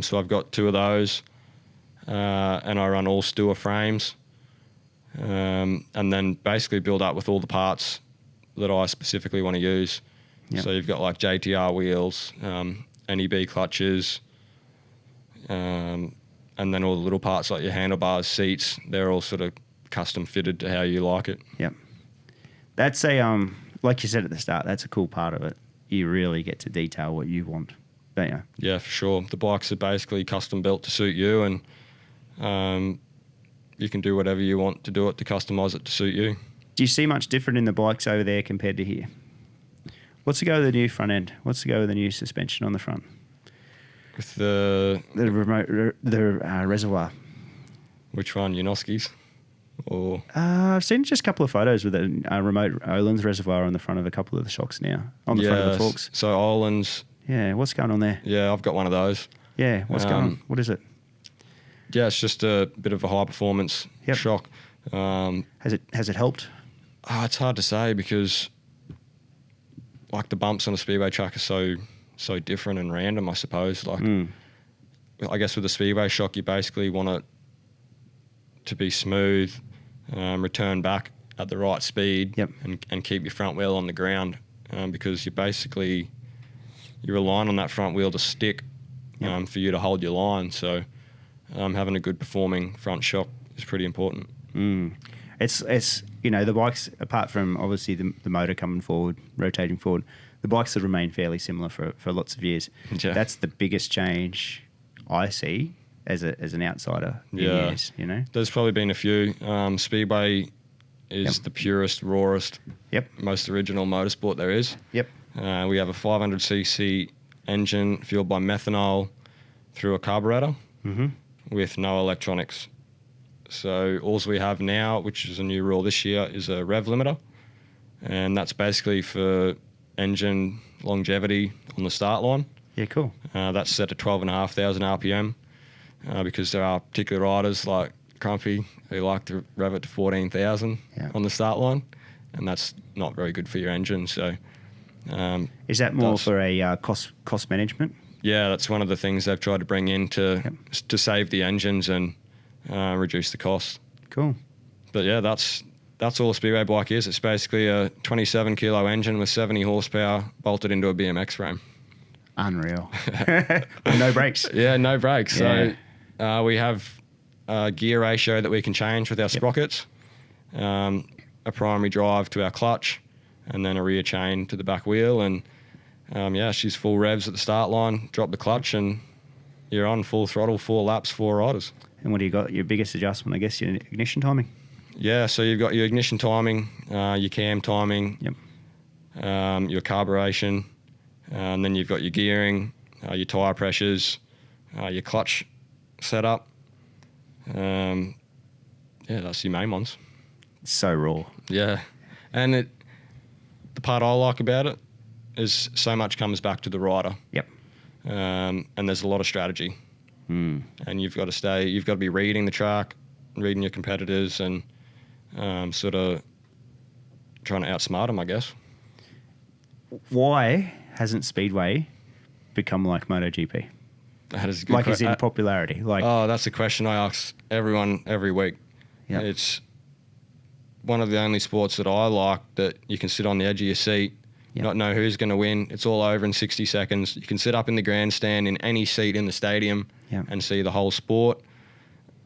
So I've got 2 of those, and I run all Stewart frames, and then basically build up with all the parts that I specifically want to use. Yep. So you've got like JTR wheels, NEB clutches, and then all the little parts like your handlebars, seats. They're all sort of custom fitted to how you like it. Yep. That's like you said at the start, that's a cool part of it. You really get to detail what you want, don't you? Yeah, for sure. The bikes are basically custom built to suit you, and you can do whatever you want to do it to customise it to suit you. Do you see much different in the bikes over there compared to here? What's the go with the new front end? What's the go with the new suspension on the front? With the reservoir. Which one, Janoski's? Or I've seen just a couple of photos with a remote Olin's reservoir on the front of a couple of the shocks now, on the front of the forks. So Olin's. Yeah, what's going on there? Yeah, I've got one of those. Yeah, what's going on? What is it? Yeah, it's just a bit of a high performance shock. Has it helped? It's hard to say because like the bumps on a speedway track are so different and random, I suppose. Like I guess with the speedway shock, you basically want it to be smooth, return back at the right speed, and keep your front wheel on the ground, because you're relying on that front wheel to stick for you to hold your line. So having a good performing front shock is pretty important. It's the bikes, apart from obviously the motor coming forward, rotating forward, the bikes have remained fairly similar for lots of years. Yeah. That's the biggest change I see as an outsider in years, There's probably been a few. Speedway is the purest, rawest, most original motorsport there is. Yep. We have a 500cc engine fueled by methanol through a carburetor with no electronics. So all we have now, which is a new rule this year, is a rev limiter. And that's basically for engine longevity on the start line. Yeah, cool. That's set to 12,500 RPM because there are particular riders like Crumpy who like to rev it to 14,000 on the start line. And that's not very good for your engine. So is that more for a cost management? Yeah, that's one of the things they've tried to bring in to save the engines and reduce the cost. Cool. But yeah, that's all a speedway bike is. It's basically a 27 kilo engine with 70 horsepower bolted into a BMX frame. Unreal. No brakes. Yeah, no brakes. Yeah. So we have a gear ratio that we can change with our sprockets, a primary drive to our clutch, and then a rear chain to the back wheel. And she's full revs at the start line, drop the clutch, and you're on full throttle, 4 laps, 4 riders. And what do you got? Your biggest adjustment, I guess, your ignition timing? Yeah, so you've got your ignition timing, your cam timing, your carburation, and then you've got your gearing, your tyre pressures, your clutch setup. That's your main ones. It's so raw. Yeah, and the part I like about it is so much comes back to the rider. Yep. And there's a lot of strategy. And you've got to be reading the track, reading your competitors, and sort of trying to outsmart them, I guess. Why hasn't Speedway become like MotoGP? That is a good is in popularity. That's a question I ask everyone every week. Yep. It's one of the only sports that I like that you can sit on the edge of your seat, not know who's going to win. It's all over in 60 seconds. You can sit up in the grandstand in any seat in the stadium and see the whole sport.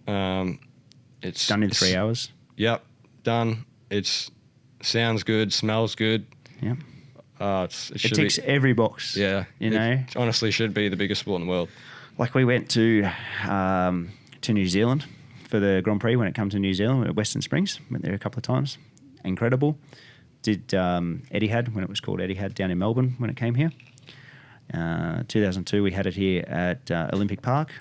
It's done in 3 hours. Yep, done. Sounds good, smells good. Yep. It ticks every box. Yeah. It honestly should be the biggest sport in the world. Like we went to New Zealand for the Grand Prix when it comes to New Zealand at Western Springs. Went there a couple of times. Incredible. Did Etihad when it was called Etihad down in Melbourne when it came here. 2002 we had it here at Olympic Park.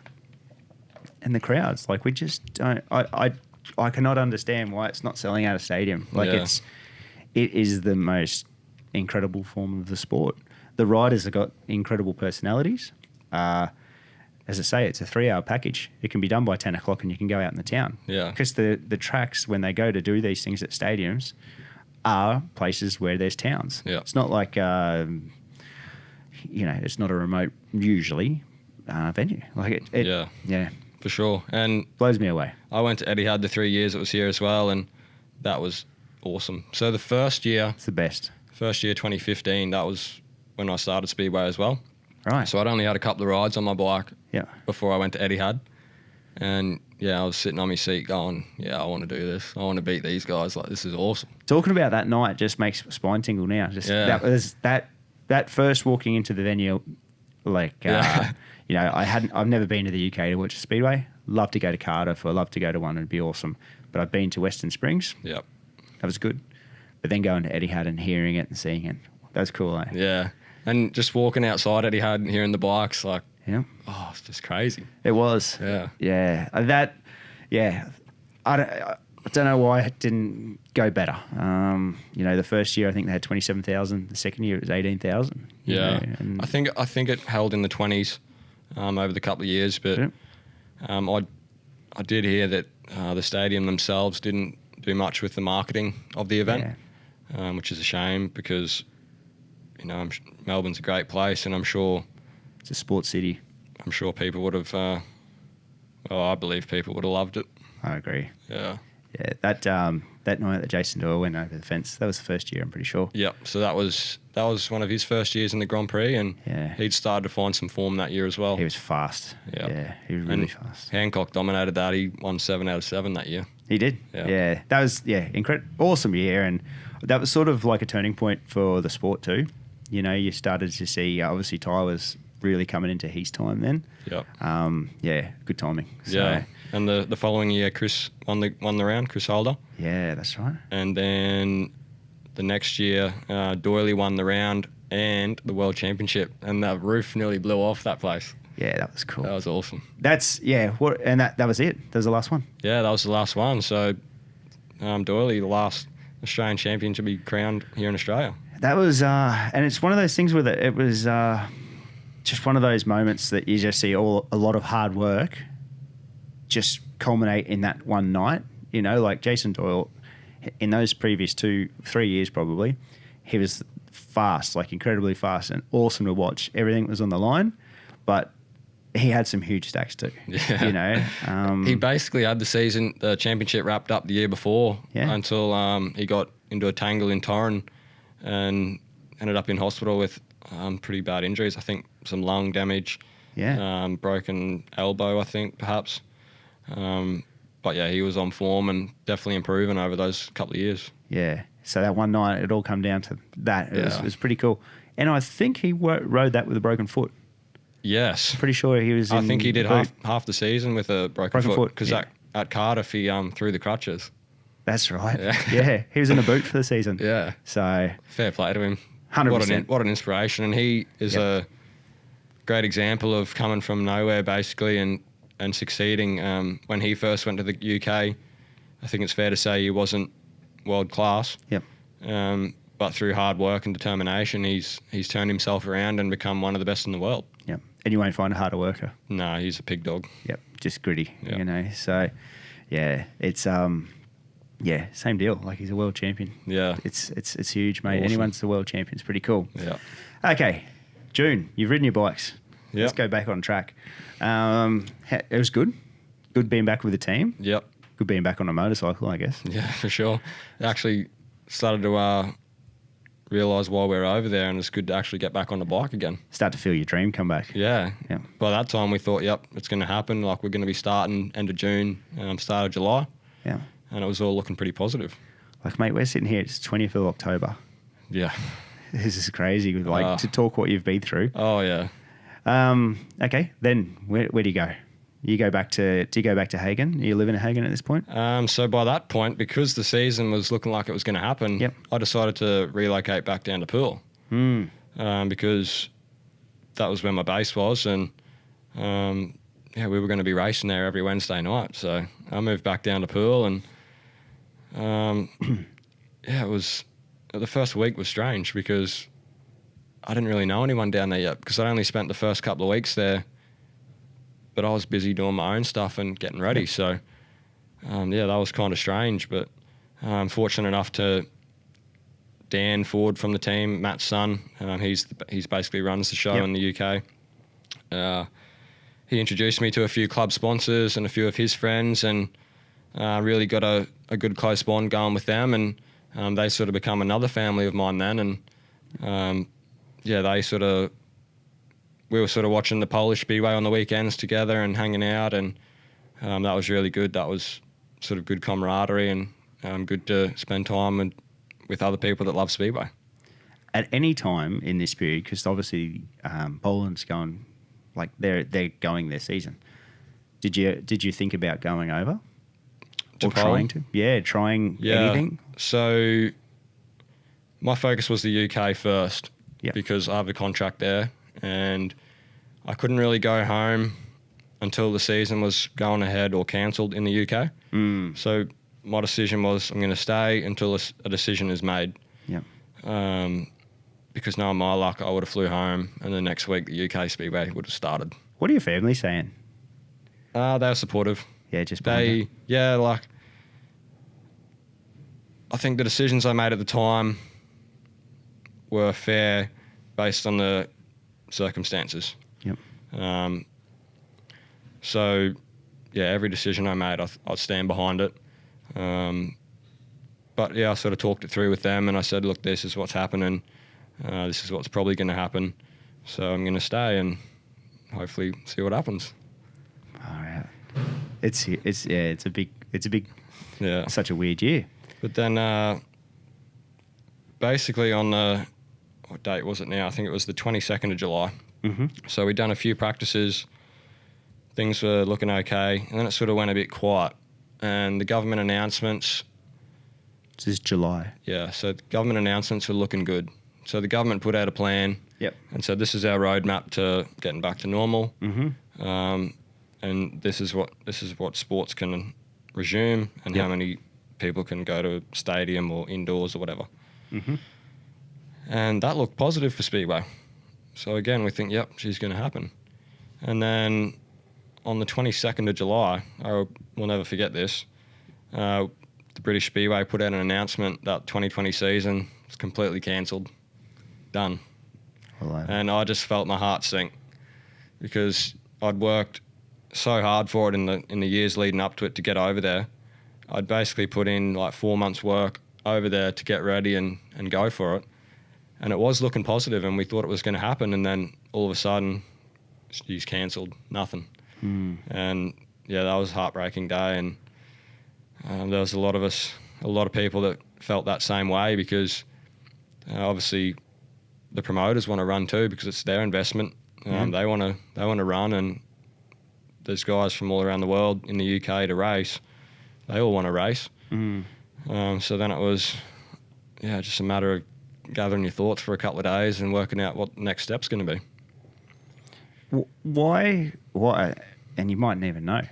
and the crowds. Like, we just don't. I cannot understand why it's not selling out a stadium. Like, Yeah. it is the most incredible form of the sport. The riders have got incredible personalities. As I say, it's a 3-hour package. It can be done by 10 o'clock and you can go out in the town. Yeah. Because the tracks, when they go to do these things at stadiums, are places where there's towns. Yeah. It's not like, it's not a remote, usually, venue. Like, Yeah. Yeah. For sure. And Blows me away. I went to Etihad the 3 years it was here as well, and that was awesome. So the first year, It's the best. 2015, that was when I started Speedway as well. Right. So I'd only had a couple of rides on my bike Yeah. before I went to Etihad. And I was sitting on my seat going, I want to do this. I want to beat these guys. Like, this is awesome. Talking about that night just makes spine tingle now. Just Yeah. that was that first walking into the venue, like Yeah. I've never been to the UK to watch a speedway. Love to go to Cardiff. Or love to go to one. It'd be awesome. But I've been to Western Springs. Yep. That was good. But then going to Etihad and hearing it and seeing it, that's cool. Eh? Yeah. And just walking outside Etihad and hearing the bikes, like, Yeah. oh, it's just crazy. It was. Yeah. Yeah. I don't know why it didn't go better. The first year I think they had 27,000. The second year it was 18,000. Yeah. And I think it held in the 20s over the couple of years, but Yeah. I did hear that the stadium themselves didn't do much with the marketing of the event, which is a shame because, Melbourne's a great place, and I'm sure it's a sports city. people would have. I believe people would have loved it. I agree. Yeah. Yeah, that night that Jason Doyle went over the fence, that was the first year, I'm pretty sure. Yep. So that was one of his first years in the Grand Prix, and Yeah. he'd started to find some form that year as well. He was fast. Yeah. Yeah, he was really And fast. Hancock dominated that. He won 7 out of 7 that year. He did. Yeah. Yeah. That was, incredible. Awesome year. And that was sort of like a turning point for the sport too. You started to see, obviously, Ty was really coming into his time then. Yep. Good timing. So, Yeah. And the following year, Chris won the round, Chris Holder. Yeah, that's right. And then the next year, Doyley won the round and the World Championship. And the roof nearly blew off that place. Yeah, that was cool. That was awesome. And that was it. That was the last one. Yeah, that was the last one. So Doyley, the last Australian champion to be crowned here in Australia. That was, and it's one of those things where it was just one of those moments that you just see a lot of hard work just culminate in that one night. Like Jason Doyle, in those previous 2-3 years probably, he was fast, like incredibly fast and awesome to watch. Everything was on the line, but he had some huge stacks too. Yeah. He basically had the championship wrapped up the year before until he got into a tangle in Torren and ended up in hospital with pretty bad injuries. I think some lung damage, broken elbow, I think, perhaps. But yeah, he was on form and definitely improving over those couple of years. Yeah. So that one night, it all come down to that. It was pretty cool. And I think he rode that with a broken foot. Yes. Pretty sure he was I think he did half the season with a broken foot. Because at Cardiff, he threw the crutches. That's right. Yeah. He was in a boot for the season. Yeah. So fair play to him. 100%. What an inspiration. And he is a great example of coming from nowhere, basically, and succeeding. When he first went to the UK, I think it's fair to say he wasn't world class. Yep. But through hard work and determination, he's turned himself around and become one of the best in the world. Yep. And you won't find a harder worker. No, he's a pig dog. Yep. Just gritty, Yep. So, it's same deal. Like, he's a world champion. Yeah. It's huge, mate. Awesome. Anyone's the world champion. It's pretty cool. Yeah. Okay, June, you've ridden your bikes. Yep. Let's go back on track. It was good. Good being back with the team. Yep. Good being back on a motorcycle, I guess. Yeah, for sure. I actually started to realise while we were over there, and it's good to actually get back on the bike again. Start to feel your dream come back. Yeah. Yeah. By that time, we thought, it's going to happen. Like, we're going to be starting end of June, start of July. Yeah. And it was all looking pretty positive. Like, mate, we're sitting here. It's 20th of October. Yeah. This is crazy. Like, to talk what you've been through. Oh, yeah. Okay, then where do you go? Do you go back to Hagen? Are you living in Hagen at this point? So by that point, because the season was looking like it was going to happen, I decided to relocate back down to Poole. Because that was where my base was, and yeah, we were going to be racing there every Wednesday night. So I moved back down to Poole, and yeah, it was the first week was strange because I didn't really know anyone down there yet because I only spent the first couple of weeks there, but I was busy doing my own stuff and getting ready. So yeah, that was kind of strange, but I'm fortunate enough to Dan Ford from the team, Matt's son. He's basically runs the show in the UK. He introduced me to a few club sponsors and a few of his friends, and really got a good close bond going with them. And they sort of become another family of mine then. And yeah, we were sort of watching the Polish Speedway on the weekends together and hanging out, and that was really good. That was sort of good camaraderie and good to spend time with other people that love Speedway. At any time in this period, because obviously Poland's going, like they're going their season. Did you think about going over? To Poland? Trying anything? So my focus was the UK first because I have a contract there, and I couldn't really go home until the season was going ahead or cancelled in the UK. So my decision was I'm going to stay until a decision is made. Because knowing my luck, I would have flew home, and the next week the UK Speedway would have started. What are your family saying? They were supportive. Yeah, just I think the decisions I made at the time were fair based on the circumstances. So yeah, every decision I made, I'd stand behind it. But yeah, I sort of talked it through with them, and I said, look, this is what's happening. This is what's probably going to happen. So I'm going to stay and hopefully see what happens. All right. It's a big, yeah, such a weird year. But then basically on what date was it now? I think it was the 22nd of July. So we'd done a few practices. Things were looking okay. And then it sort of went a bit quiet. And the government announcements... This is July. Yeah, so the government announcements were looking good. So the government put out a plan and said, this is our roadmap to getting back to normal. And this is what sports can resume, and how many people can go to a stadium or indoors or whatever. And that looked positive for Speedway. So again, we think, she's going to happen. And then on the 22nd of July, I will never forget this, the British Speedway put out an announcement that 2020 season is completely cancelled, done. And I just felt my heart sink because I'd worked so hard for it in the years leading up to it to get over there. I'd basically put in like 4 months' work over there to get ready and go for it. And it was looking positive, and we thought it was going to happen, and then all of a sudden, she's cancelled, nothing. And yeah, that was a heartbreaking day, and there was a lot of people that felt that same way because obviously the promoters want to run too because it's their investment. They want to run, and there's guys from all around the world in the UK to race. They all want to race. So then it was just a matter of gathering your thoughts for a couple of days and working out what the next step's going to be. Why, and you mightn't even know,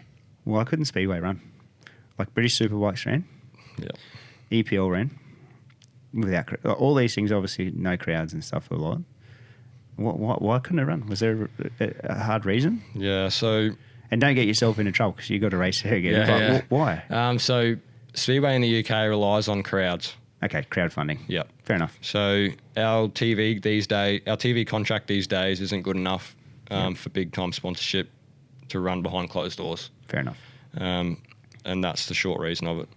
why couldn't Speedway run? Like British Superbikes ran, EPL ran, without all these things, obviously no crowds and stuff a lot. Why couldn't it run? Was there a hard reason? Yeah, so... And don't get yourself into trouble because you've got to race there again. Why? So Speedway in the UK relies on crowds. Okay, crowdfunding. Yep. Fair enough. So our TV contract these days isn't good enough for big time sponsorship to run behind closed doors. Fair enough. And that's the short reason of it.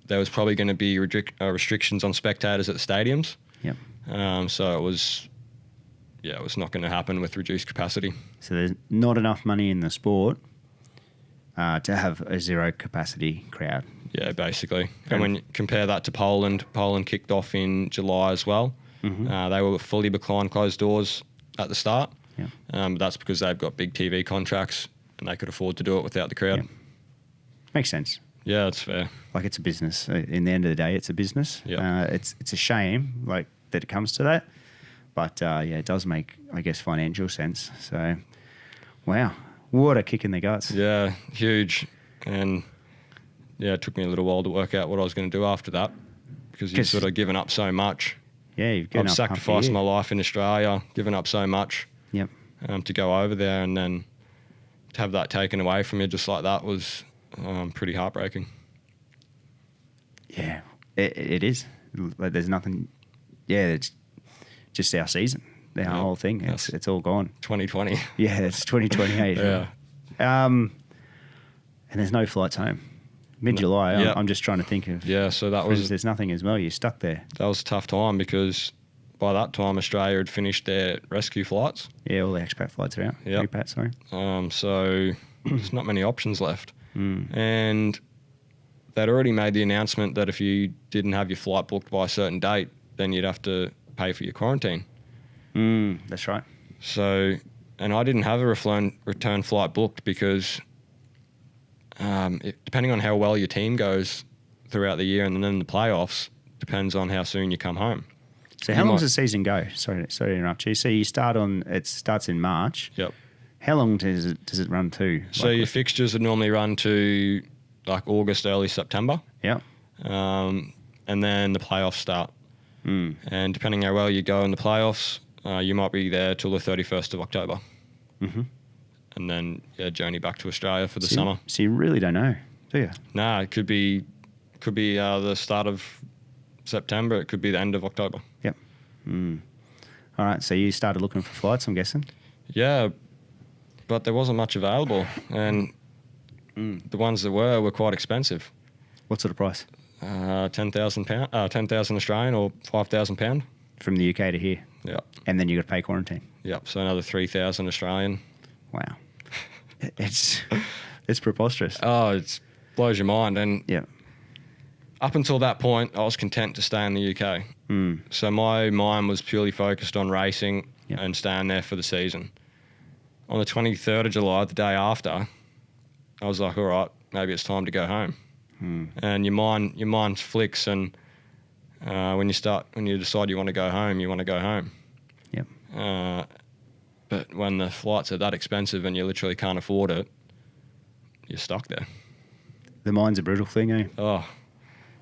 There was probably going to be restrictions on spectators at the stadiums. So it was not going to happen with reduced capacity. So there's not enough money in the sport to have a zero capacity crowd. Yeah, basically. And when you compare that to Poland kicked off in July as well. They were fully behind closed doors at the start. But that's because they've got big TV contracts and they could afford to do it without the crowd. Makes sense. Yeah, that's fair. Like it's a business. In the end of the day, it's a business. It's a shame that it comes to that. But it does make, I guess, financial sense. So Wow. What a kick in the guts. Yeah, huge. And yeah, it took me a little while to work out what I was going to do after that because you've sort of given up so much. Yeah, you've given I've up sacrificed my life in Australia, given up so much Yep. to go over there, and then to have that taken away from you just like that was pretty heartbreaking. Yeah, it is. Like, there's nothing. Yeah, it's just our season. Our whole thing. It's all gone. 2020. Yeah, it's 2028. Yeah. And there's no flights home. Mid-July. Yeah. I'm just trying to think of. Yeah, so that was There's nothing as well. You're stuck there. that was a tough time because by that time Australia had finished their rescue flights. Yeah, all the expat flights are out. Yep. Repat, sorry. So there's not many options left. Mm. And they'd already made the announcement that if you didn't have your flight booked by a certain date, then you'd have to pay for your quarantine. That's right. So, and I didn't have a return flight booked because depending on how well your team goes throughout the year and then in the playoffs, depends on how soon you come home. So how long does the season go? Sorry to interrupt you. So it starts in March. Yep. How long does it run to? So your fixtures would normally run to like August, early September. Yeah. And then the playoffs start. And depending how well you go in the playoffs, you might be there till the 31st of October. Mm-hmm. And then journey back to Australia for the summer. So you really don't know, do you? Nah, it could be the start of September. It could be the end of October. Yep. All right. So you started looking for flights, I'm guessing. Yeah, but there wasn't much available, and the ones that were quite expensive. What sort of price? £10,000, 10,000 Australian or £5,000. From the UK to here. Yep. And then you got to pay quarantine. Yep. So another 3,000 Australian. Wow. It's preposterous. Oh, it blows your mind. And Yeah. up until that point, I was content to stay in the UK. So my mind was purely focused on racing and staying there for the season. On the 23rd of July, the day after, I was like, all right, maybe it's time to go home. And your mind flicks, and when you decide you want to go home, you want to go home. Yep. But when the flights are that expensive and you literally can't afford it, you're stuck there. The mind's a brutal thing, eh? Oh,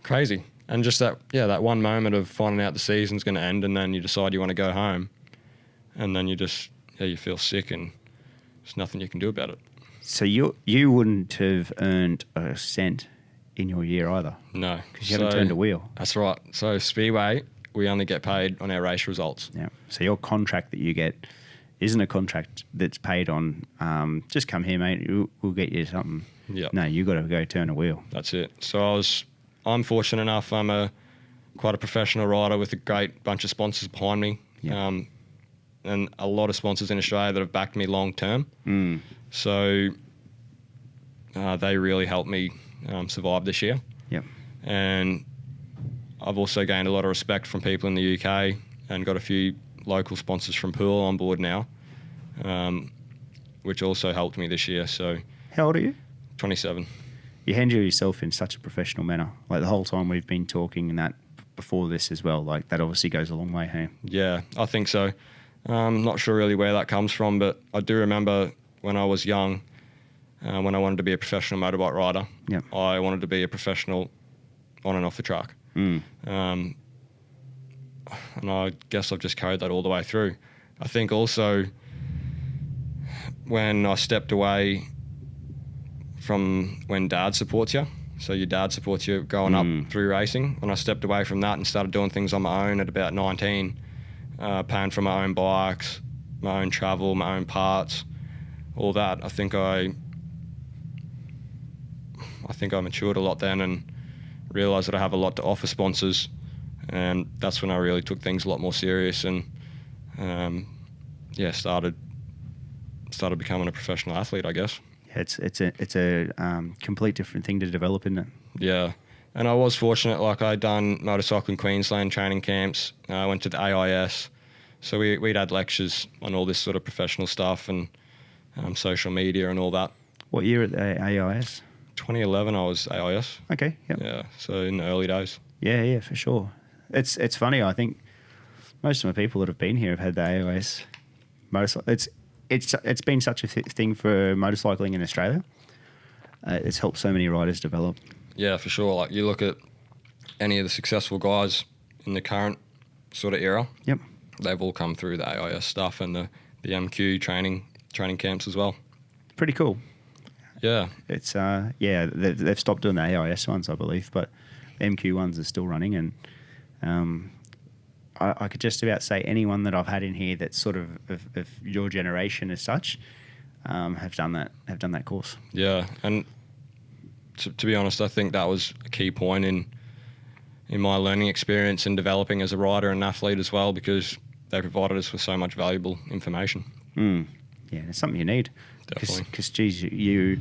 crazy. And just that one moment of finding out the season's going to end, and then you decide you want to go home, and then you feel sick, and there's nothing you can do about it. So you wouldn't have earned a cent in your year either. No. Because you haven't turned a wheel. That's right. So Speedway, we only get paid on our race results. Yeah. So your contract that you get isn't a contract that's paid on, just come here, mate, we'll get you something. Yep. No, you got to go turn a wheel. That's it. So I'm fortunate enough. I'm quite a professional rider with a great bunch of sponsors behind me. Yeah. And a lot of sponsors in Australia that have backed me long term. So they really helped me survive this year. Yep. And I've also gained a lot of respect from people in the UK and got a few local sponsors from Poole on board now, which also helped me this year. So How old are you? 27. You handle yourself in such a professional manner. Like the whole time we've been talking and that before this as well, like that obviously goes a long way, hey? Yeah, I think so. I'm not sure really where that comes from, but I do remember when I was young, when I wanted to be a professional motorbike rider, Yep. I wanted to be a professional on and off the track. And I guess I've just carried that all the way through. I think also when I stepped away from when dad supports you, so your dad supports you growing up through racing, when I stepped away from that and started doing things on my own at about 19, paying for my own bikes, my own travel, my own parts, all that, I think I matured a lot then and realised that I have a lot to offer sponsors, and that's when I really took things a lot more serious and started becoming a professional athlete, I guess. Yeah, it's a complete different thing to develop, isn't it? Yeah, and I was fortunate. Like I'd done motorcycling Queensland training camps. I went to the AIS, so we'd had lectures on all this sort of professional stuff and social media and all that. What year at the AIS? 2011, I was AIS. Okay. Yep. Yeah, so in the early days. Yeah, for sure. It's funny. I think most of the people that have been here have had the AIS motorcycle. it's been such a thing for motorcycling in Australia. It's helped so many riders develop. Yeah, for sure. Like you look at any of the successful guys in the current sort of era. Yep. They've all come through the AIS stuff and the MQ training camps as well. Pretty cool. Yeah. It's they've stopped doing the AIS ones, I believe, but the MQ ones are still running, and I could just about say anyone that I've had in here that's sort of your generation as such have done that course. Yeah, and to be honest, I think that was a key point in my learning experience and developing as a rider and athlete as well, because they provided us with so much valuable information. Yeah, it's something you need. Definitely. Because, geez, you,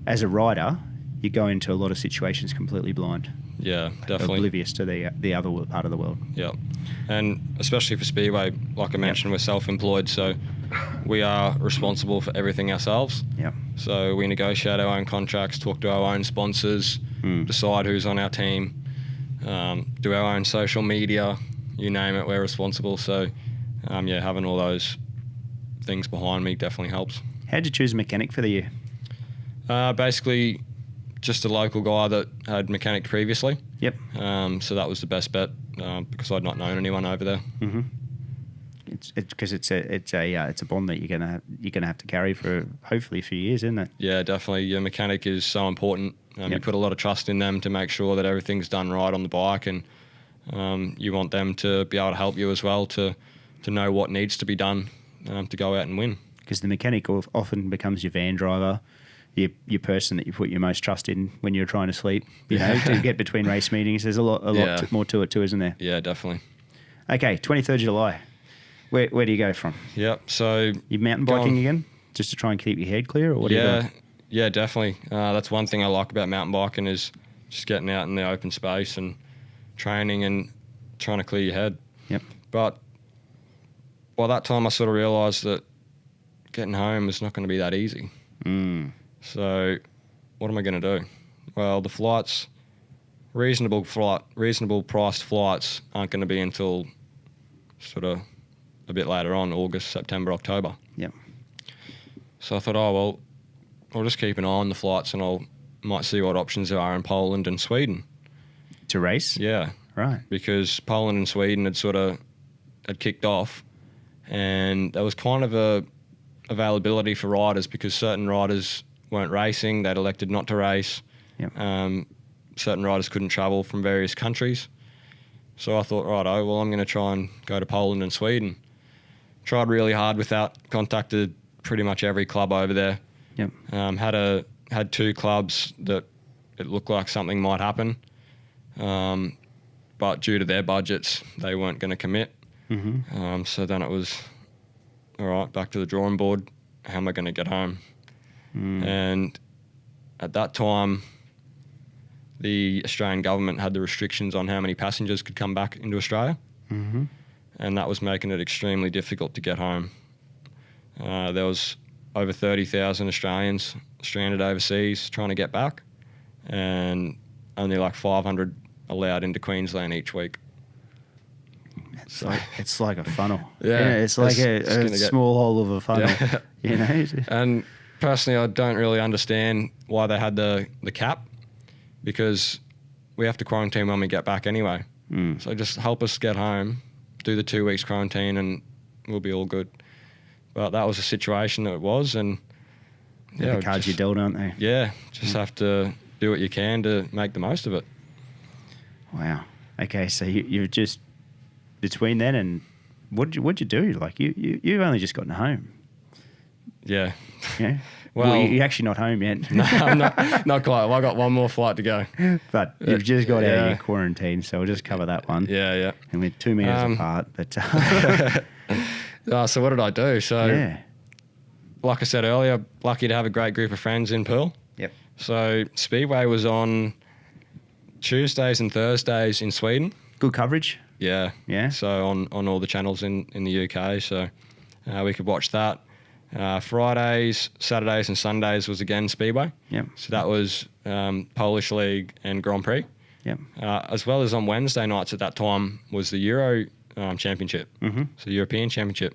as a rider, you go into a lot of situations completely blind. Yeah, definitely. Oblivious to the other part of the world. Yeah. And especially for Speedway, like I mentioned, we're self-employed, so we are responsible for everything ourselves. Yeah. So we negotiate our own contracts, talk to our own sponsors, decide who's on our team, do our own social media, you name it, we're responsible. So, having all those things behind me definitely helps. How'd you choose a mechanic for the year? Basically, just a local guy that had mechanic previously. Yep. So that was the best bet because I'd not known anyone over there. Mm-hmm. It's because it's a bond that you're gonna have to carry for hopefully a few years, isn't it? Yeah, definitely. Your mechanic is so important. You put a lot of trust in them to make sure that everything's done right on the bike, and you want them to be able to help you as well to know what needs to be done to go out and win. Because the mechanic often becomes your van driver, your person that you put your most trust in when you're trying to sleep. You know, to get between race meetings. There's a lot more to it too, isn't there? Yeah, definitely. Okay, 23rd July. Where do you go from? Yep. So you mountain biking again, just to try and keep your head clear, or what? Yeah, definitely. That's one thing I like about mountain biking is just getting out in the open space and training and trying to clear your head. Yep. But by that time, I sort of realised that getting home is not going to be that easy. So what am I going to do? Well, the flights, reasonable priced flights aren't going to be until sort of a bit later on, August, September, October. Yep. So I thought, I'll just keep an eye on the flights and might see what options there are in Poland and Sweden. To race? Yeah. Right. Because Poland and Sweden had kicked off, and there was kind of a availability for riders because certain riders weren't racing, they'd elected not to race. Yep. Certain riders couldn't travel from various countries. So I thought, I'm going to try and go to Poland and Sweden. Tried really hard with that, contacted pretty much every club over there. Yep. Had two clubs that it looked like something might happen. But due to their budgets, they weren't going to commit. Mm-hmm. So then it was, all right, back to the drawing board. How am I going to get home? And at that time, the Australian government had the restrictions on how many passengers could come back into Australia. Mm-hmm. And that was making it extremely difficult to get home. There was over 30,000 Australians stranded overseas trying to get back, and only like 500 allowed into Queensland each week. It's like a funnel. Yeah, it's like a small hole of a funnel. Yeah. You know. And personally, I don't really understand why they had the cap, because we have to quarantine when we get back anyway. So just help us get home, do the 2 weeks quarantine, and we'll be all good. But that was the situation that it was, and the cards you dealt, aren't they? Yeah, just have to do what you can to make the most of it. Wow. Okay, so you've just between then and what'd you do? Like you've only just gotten home. Yeah. Yeah. Well, you're actually not home yet. No, I'm not quite. Well, I got one more flight to go. But you've just got out of your quarantine, so we'll just cover that one. Yeah. And we're 2 meters apart, but. So what did I do? So, like I said earlier, lucky to have a great group of friends in Poole. Yep. So Speedway was on Tuesdays and Thursdays in Sweden. Good coverage. Yeah. So on all the channels in the UK, so we could watch that. Fridays, Saturdays and Sundays was again Speedway. Yep. So that was Polish League and Grand Prix. Yep. As well as on Wednesday nights at that time was the Euro Championship. Mm-hmm. So the European Championship.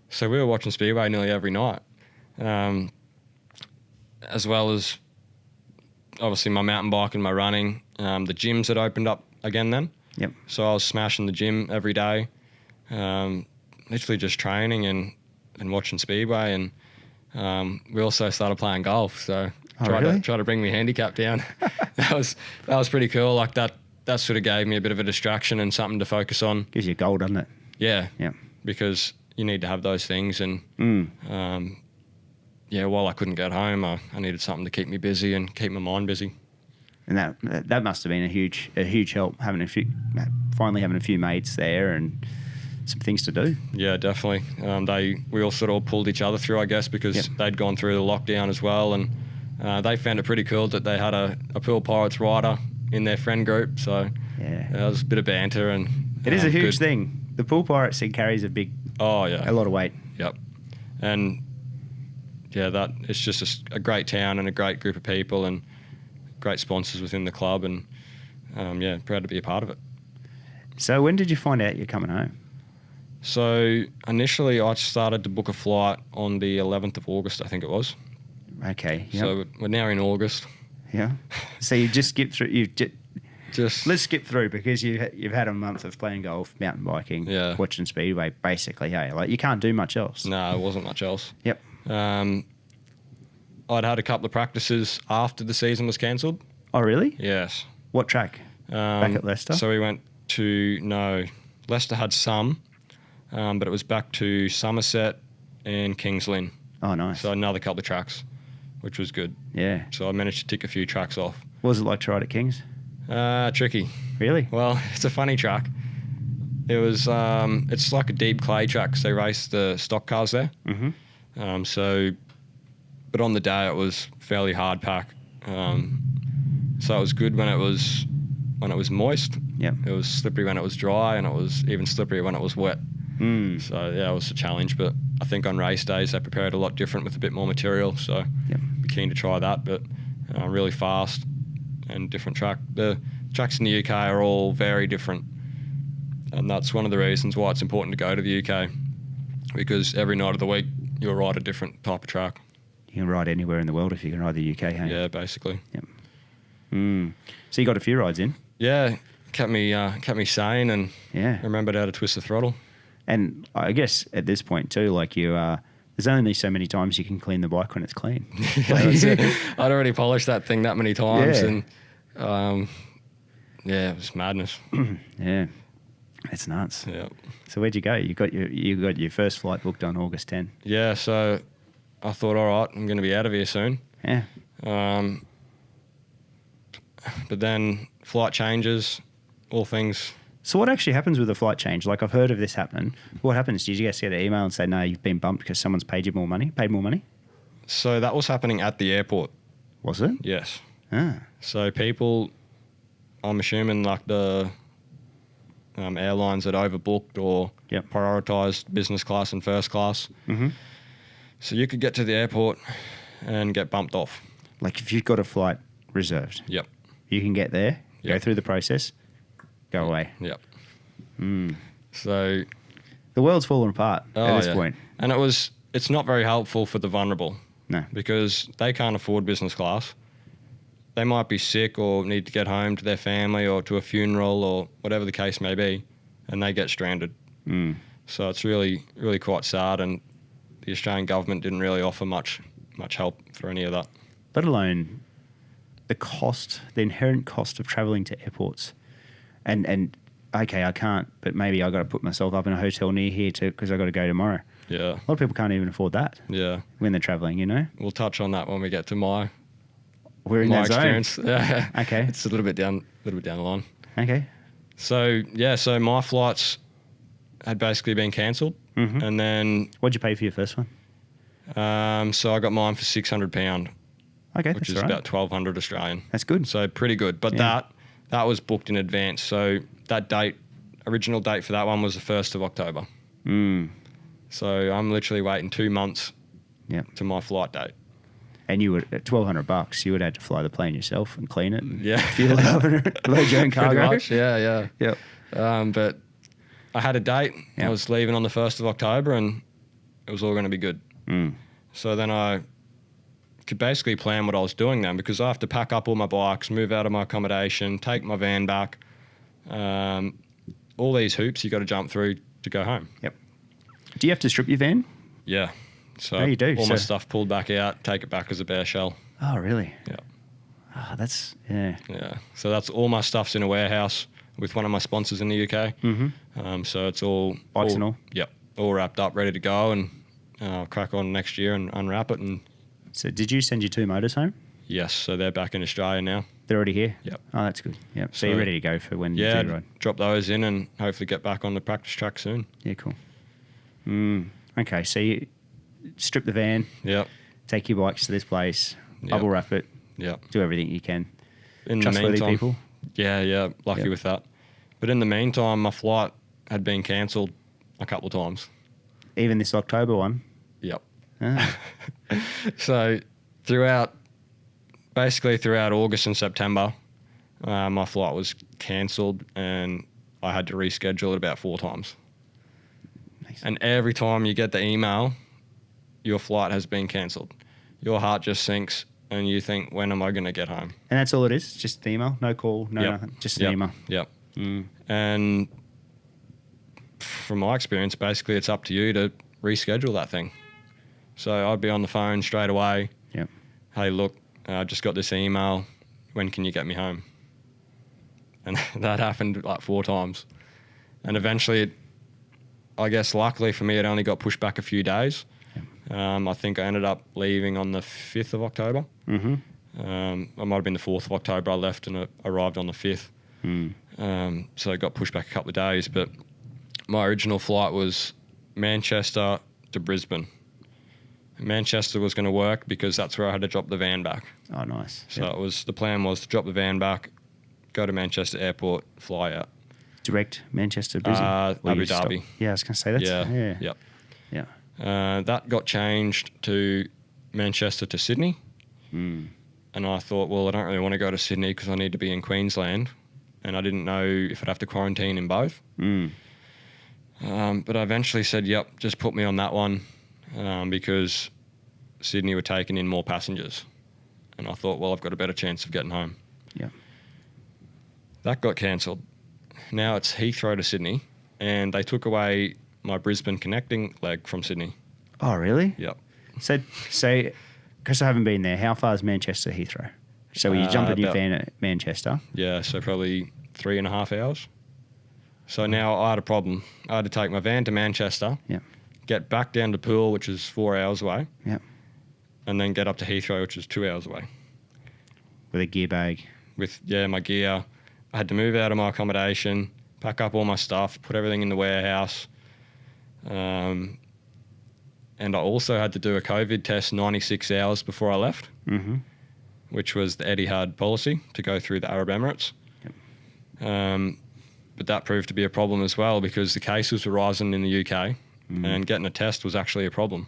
So we were watching Speedway nearly every night, as well as obviously my mountain bike and my running. The gyms had opened up again then. Yep. So I was smashing the gym every day, literally just training and watching Speedway. And we also started playing golf. So try to bring my handicap down. that was pretty cool. Like that sort of gave me a bit of a distraction and something to focus on. Gives you a goal, doesn't it? Yeah. Yeah. Because you need to have those things. And while I couldn't get home, I needed something to keep me busy and keep my mind busy. And that must have been a huge help, finally having a few mates there and some things to do. Yeah, definitely. We all sort of pulled each other through, I guess, because they'd gone through the lockdown as well, and they found it pretty cool that they had a Poole Pirates rider in their friend group. So yeah, there was a bit of banter, and it is a huge thing. The Poole Pirates thing carries a lot of weight. Yep, and yeah, it's just a great town and a great group of people and great sponsors within the club, and proud to be a part of it. So when did you find out you're coming home? So initially I started to book a flight on the 11th of August, I think it was. Okay. Yep. So we're now in August. Yeah. So you just skip through. Let's skip through because you've had a month of playing golf, mountain biking, watching Speedway, basically. Hey, like you can't do much else. No, it wasn't much else. Yep. I'd had a couple of practices after the season was cancelled. Oh, really? Yes. What track? Back at Leicester? So we went Leicester had some, but it was back to Somerset and Kings Lynn. Oh, nice. So another couple of tracks, which was good. Yeah. So I managed to tick a few tracks off. What was it like to ride at Kings? Tricky. Really? Well, it's a funny track. It was, it's like a deep clay track because they race the stock cars there. Mm-hmm. But on the day it was fairly hard pack. So it was good when it was moist. Yep. It was slippery when it was dry, and it was even slippery when it was wet. So yeah, it was a challenge. But I think on race days they prepared a lot different with a bit more material. So be keen to try that. But really fast and different track. The tracks in the UK are all very different, and that's one of the reasons why it's important to go to the UK, because every night of the week you'll ride a different type of track. You can ride anywhere in the world if you can ride the UK, hey? Yeah, basically. Yep. So you got a few rides in? Yeah, kept me sane and remembered how to twist the throttle. And I guess at this point too, like there's only so many times you can clean the bike when it's clean. I'd already polished that thing that many times, and it was madness. Yeah, it's nuts. Yeah. So where'd you go? You got your first flight booked on August 10. Yeah. So I thought, all right, I'm going to be out of here soon. Yeah. But then flight changes, all things. So what actually happens with a flight change? Like I've heard of this happening. What happens? Did you guys get an email and say, no, you've been bumped because someone's paid more money? So that was happening at the airport. Was it? Yes. Ah. So people, I'm assuming like the airlines that overbooked or prioritised business class and first class. Mm-hmm. So you could get to the airport and get bumped off. Like if you've got a flight reserved. Yep. You can get there, go through the process, go away. Yep. So the world's fallen apart at this point. And it's not very helpful for the vulnerable. No. Because they can't afford business class. They might be sick or need to get home to their family or to a funeral or whatever the case may be, and they get stranded. So it's really, really quite sad, and the Australian government didn't really offer much help for any of that. Let alone the inherent cost of travelling to airports. And okay, I can't, but maybe I got to put myself up in a hotel near here too because I got to go tomorrow. Yeah. A lot of people can't even afford that. Yeah. When they're travelling, you know. We'll touch on that when we get to my experience. Yeah. Okay. It's a little bit down the line. Okay. So my flights had basically been cancelled, and then what'd you pay for your first one? So I got mine for £600. Okay, which is about 1,200 Australian. That's good. So pretty good. But that was booked in advance. So that original date for that one was the 1st of October. So I'm literally waiting 2 months to my flight date. And you would at $1,200, you would have to fly the plane yourself and clean it and fuel it up and load your own cargo. Pretty much, yeah. Yep. But I had a date. I was leaving on the 1st of October, and it was all going to be good. Mm. So then I could basically plan what I was doing then, because I have to pack up all my bikes, move out of my accommodation, take my van back. All these hoops you got to jump through to go home. Yep. Do you have to strip your van? Yeah. So Oh, you do? all my So- stuff pulled back out, take it back as a bare shell. Oh, really? Yeah. Oh, that's, yeah. Yeah. So that's all my stuff's in a warehouse with one of my sponsors in the UK. Mm-hmm. So it's all Bikes and all? Yep. All wrapped up, ready to go, and I'll crack on next year and unwrap it. And So did you send your 2 motors home? yes, so they're back in Australia now. They're already here? Yep. Oh, that's good. Yep. So So- you're ready to go for when you Yeah, do ride? drop those in and hopefully get back on the practice track soon. Yeah, cool. Okay, so you strip the van, Yep. take your bikes to this place, Yep. bubble wrap it, Yep. do everything you can. In the Trustworthy meantime, people? Yeah, lucky Yep. with that. But in the meantime, my flight had been cancelled a couple of times. Even this October one? Yep. Ah, So basically throughout August and September, my flight was cancelled and I had to reschedule it about 4 times. nice. And every time you get the email, your flight has been cancelled. Your heart just sinks and you think, when am I going to get home? And that's all it is? Just the email? No call? No Yep. nothing? Just an Yep. email? Yep. Mm. And from my experience, basically it's up to you to reschedule that thing. So I'd be on the phone straight away. Yep. Hey, look, I just got this email. When can you get me home? And that happened like 4 times. And eventually, I guess luckily for me, it only got pushed back a few days. I think I ended up leaving on the 5th of October. Mm-hmm. It might have been the 4th of October I left and arrived on the 5th. Mm. So it got pushed back a couple of days. But my original flight was Manchester to Brisbane. Manchester was going to work because that's where I had to drop the van back. Oh, nice. So Yep. the plan was to drop the van back, go to Manchester Airport, fly out. Direct Manchester, Brisbane? Or Abu you stop- Dhabi. Yeah, I was going to say that's... Yep. Yeah. That got changed to Manchester to Sydney. Mm. And I thought, well, I don't really want to go to Sydney because I need to be in Queensland. And I didn't know if I'd have to quarantine in both. Mm. But I eventually said, yep, just put me on that one because Sydney were taking in more passengers. And I thought, well, I've got a better chance of getting home. Yeah. That got cancelled. Now it's Heathrow to Sydney, and they took away my Brisbane connecting leg from Sydney. Oh, really? Yep. So, because I haven't been there, how far is Manchester Heathrow? So you jump in your about- van at Manchester. Yeah, so probably 3.5 hours. So now I had a problem. I had to take my van to Manchester, Yeah. get back down to Poole, which is 4 hours away, Yeah. and then get up to Heathrow, which is 2 hours away. With a gear bag. With, my gear. I had to move out of my accommodation, pack up all my stuff, put everything in the warehouse. And I also had to do a COVID test 96 hours before I left, Mm-hmm. which was the Etihad policy to go through the Arab Emirates. Yep. But that proved to be a problem as well because the cases were rising in the UK and getting a test was actually a problem.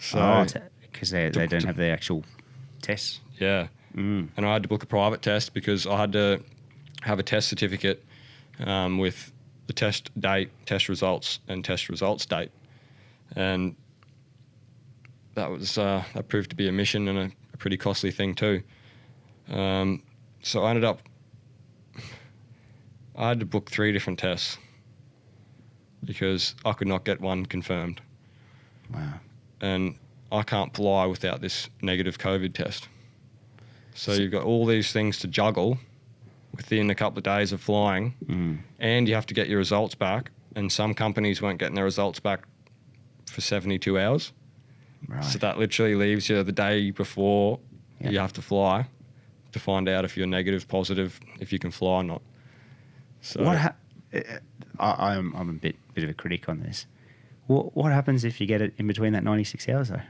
So, because they don't have the actual tests. yeah. Mm. And I had to book a private test because I had to have a test certificate with the test date, test results, and test results date. And that proved to be a mission and a pretty costly thing too. So I had to book 3 different tests because I could not get one confirmed. Wow. And I can't fly without this negative COVID test. So you've got all these things to juggle within a couple of days of flying, and you have to get your results back. And some companies weren't getting their results back for 72 hours. Right. So that literally leaves you the day before Yep. you have to fly to find out if you're negative, positive, if you can fly or not. So I'm a bit of a critic on this. What happens if you get it in between that 96 hours though?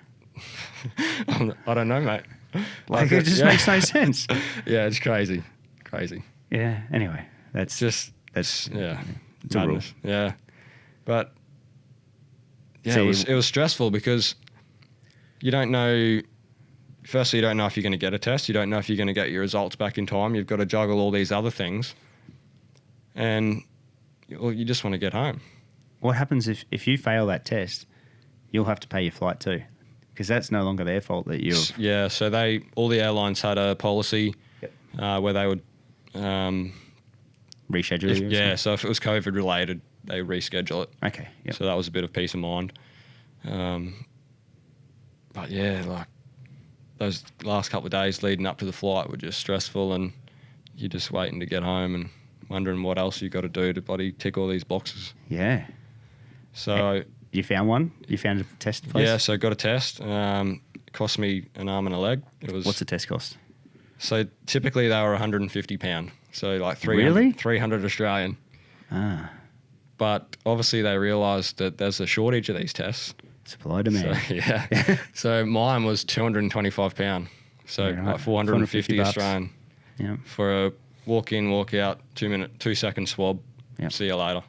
I don't know, mate. Like it just makes no sense. Yeah, it's crazy. Yeah. Anyway, that's Just that's yeah, it's a rule. madness. Yeah, but yeah, So it was stressful because you don't know. Firstly, you don't know if you're going to get a test. You don't know if you're going to get your results back in time. You've got to juggle all these other things, and you just want to get home. What happens if you fail that test? you'll have to pay your flight too, because that's no longer their fault that you've... Yeah, so all the airlines had a policy where they would... reschedule you? Yeah, so if it was COVID related, they reschedule it. Okay, yep. So that was a bit of peace of mind. But yeah, like those last couple of days leading up to the flight were just stressful, and you're just waiting to get home and wondering what else you got to do to bloody tick all these boxes. Yeah. So you found one? You found a test place? Yeah, so got a test. It cost me an arm and a leg. What's the test cost? So typically they were £150. So like 300 Australian. Ah. But obviously they realised that there's a shortage of these tests. Supply demand. So, yeah. So mine was £225. So Yeah, right. like 450 bucks. Australian. Yeah. For a walk in, walk out, 2-second swab. Yep. See you later.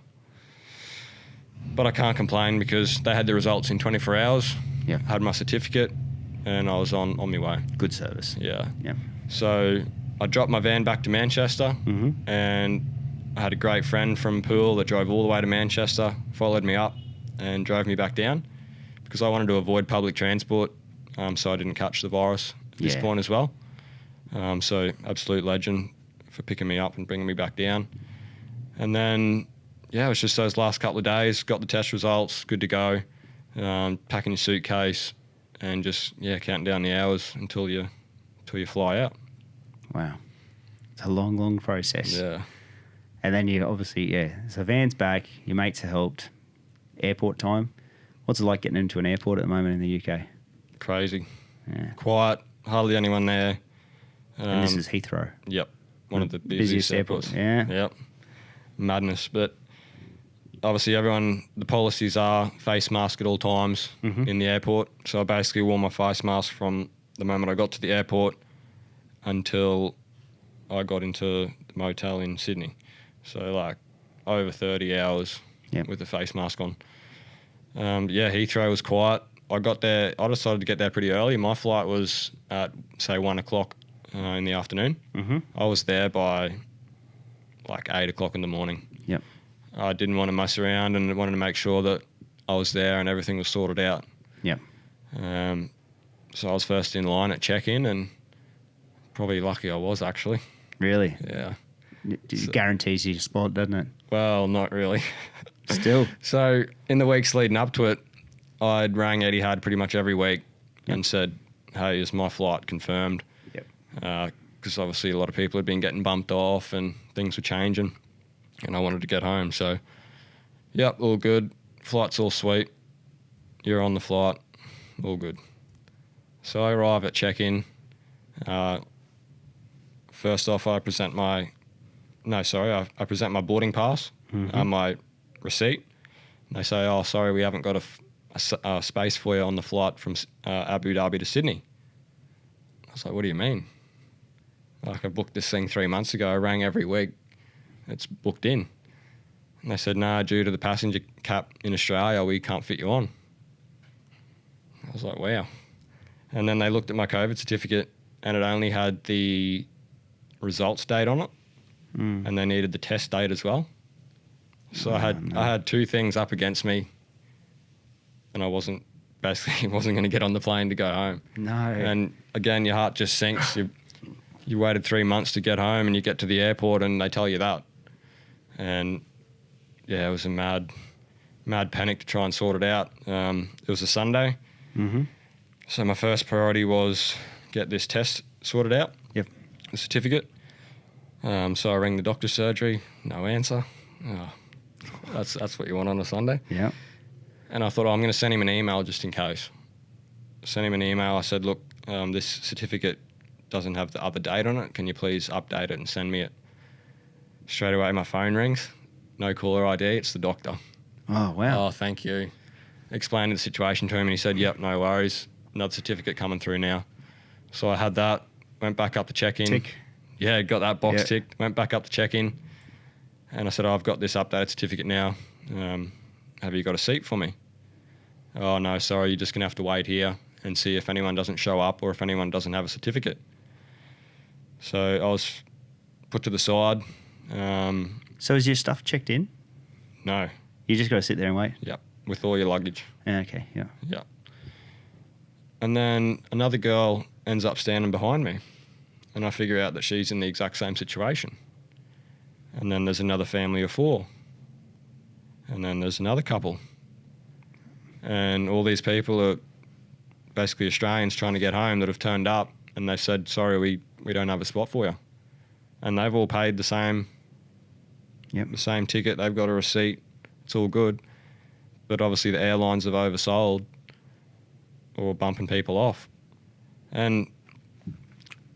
But I can't complain because they had the results in 24 hours. Yep. Had my certificate, and I was on my way. Good service. Yeah. Yep. So I dropped my van back to Manchester, and I had a great friend from Poole that drove all the way to Manchester, followed me up, and drove me back down because I wanted to avoid public transport, so I didn't catch the virus at this point as well. So absolute legend for picking me up and bringing me back down. And then, yeah, it was just those last couple of days, got the test results, good to go, packing your suitcase and just, counting down the hours until you fly out. Wow. It's a long, long process. Yeah. And then you obviously, so van's back, your mates have helped, airport time. What's it like getting into an airport at the moment in the UK? Crazy. Yeah. Quiet, hardly anyone there. And this is Heathrow. Yep. One of the busiest airports. Yeah. Yep. Madness. But obviously the policies are face mask at all times in the airport. So I basically wore my face mask from the moment I got to the airport until I got into the motel in Sydney. So like over 30 hours with the face mask on. Heathrow was quiet. I decided to get there pretty early. My flight was at, say, 1 o'clock in the afternoon. I was there by like 8 o'clock in the morning. Yep. I didn't want to mess around and wanted to make sure that I was there and everything was sorted out. Yep. So I was first in line at check-in, and probably lucky I was, actually. Really? Yeah. It guarantees you a spot, doesn't it? Well, not really. Still. So in the weeks leading up to it, I'd rang Etihad pretty much every week and said, hey, is my flight confirmed? Yep. Because obviously a lot of people had been getting bumped off and things were changing, and I wanted to get home. So, yep, all good. Flight's all sweet. You're on the flight. All good. So I arrive at check-in. First off, I present my boarding pass, my receipt. And they say, oh, sorry, we haven't got a space for you on the flight from Abu Dhabi to Sydney. I was like, what do you mean? Like, I booked this thing 3 months ago. I rang every week. It's booked in. And they said, no, due to the passenger cap in Australia, we can't fit you on. I was like, wow. And then they looked at my COVID certificate, and it only had the results date on it, and they needed the test date as well. So I had two things up against me, and I wasn't going to get on the plane to go home. No. And again, your heart just sinks. You waited 3 months to get home, and you get to the airport, and they tell you that. And yeah, it was a mad panic to try and sort it out. It was a Sunday. So my first priority was get this test sorted out. Yep. The certificate. So I rang the doctor's surgery. No answer. Oh, that's what you want on a Sunday. Yeah. And I thought, I'm going to send him an email just in case. Sent him an email. I said, look, this certificate doesn't have the other date on it. Can you please update it and send me it? Straight away, my phone rings. No caller ID. It's the doctor. Oh, wow. Oh, thank you. Explained the situation to him, and he said, yep, no worries. Another certificate coming through now. So I had that, went back up to check-in. Tick. Yeah, got that box ticked, went back up to check-in. And I said, I've got this updated certificate now. Have you got a seat for me? Oh, no, sorry, you're just going to have to wait here and see if anyone doesn't show up or if anyone doesn't have a certificate. So I was put to the side. So is your stuff checked in? No. You just got to sit there and wait? Yep. with all your luggage. Okay, yeah. Yeah. And then another girl ends up standing behind me, and I figure out that she's in the exact same situation. And then there's another family of 4. And then there's another couple. And all these people are basically Australians trying to get home that have turned up, and they said, sorry, we don't have a spot for you. And they've all paid the same ticket. They've got a receipt. It's all good. But obviously the airlines have oversold or bumping people off. And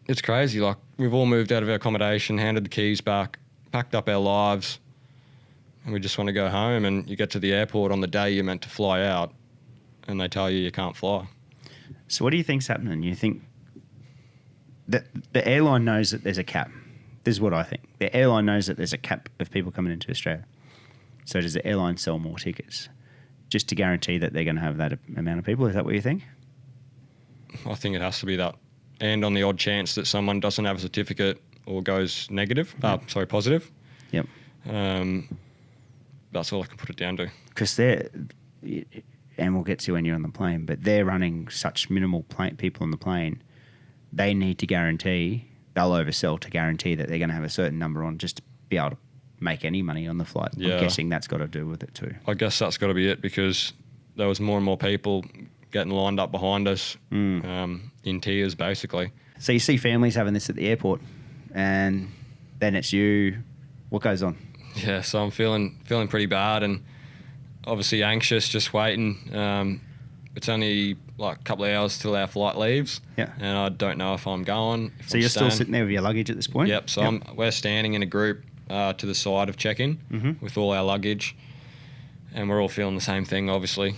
it's crazy. Like, we've all moved out of our accommodation, handed the keys back, packed up our lives, and we just want to go home. And you get to the airport on the day you're meant to fly out, and they tell you can't fly. So what do you think's happening? You think that the airline knows that there's a cap? This is what I think. The airline knows that there's a cap of people coming into Australia. So does the airline sell more tickets just to guarantee that they're going to have that amount of people? Is that what you think? I think it has to be that. And on the odd chance that someone doesn't have a certificate or goes positive. Yep. That's all I can put it down to. Because and we'll get to when you're on the plane, but they're running such minimal people on the plane, they need to guarantee, they'll oversell to guarantee that they're going to have a certain number on just to be able to make any money on the flight. Yeah. I'm guessing that's got to do with it too. I guess that's got to be it, because there was more and more people getting lined up behind us, in tears, basically. So you see families having this at the airport, and then it's you. What goes on? Yeah, so I'm feeling pretty bad, and obviously anxious, just waiting. It's only like a couple of hours till our flight leaves, and I don't know if I'm going. So you're still sitting there with your luggage at this point? Yep. So we're standing in a group to the side of check-in with all our luggage, and we're all feeling the same thing, obviously.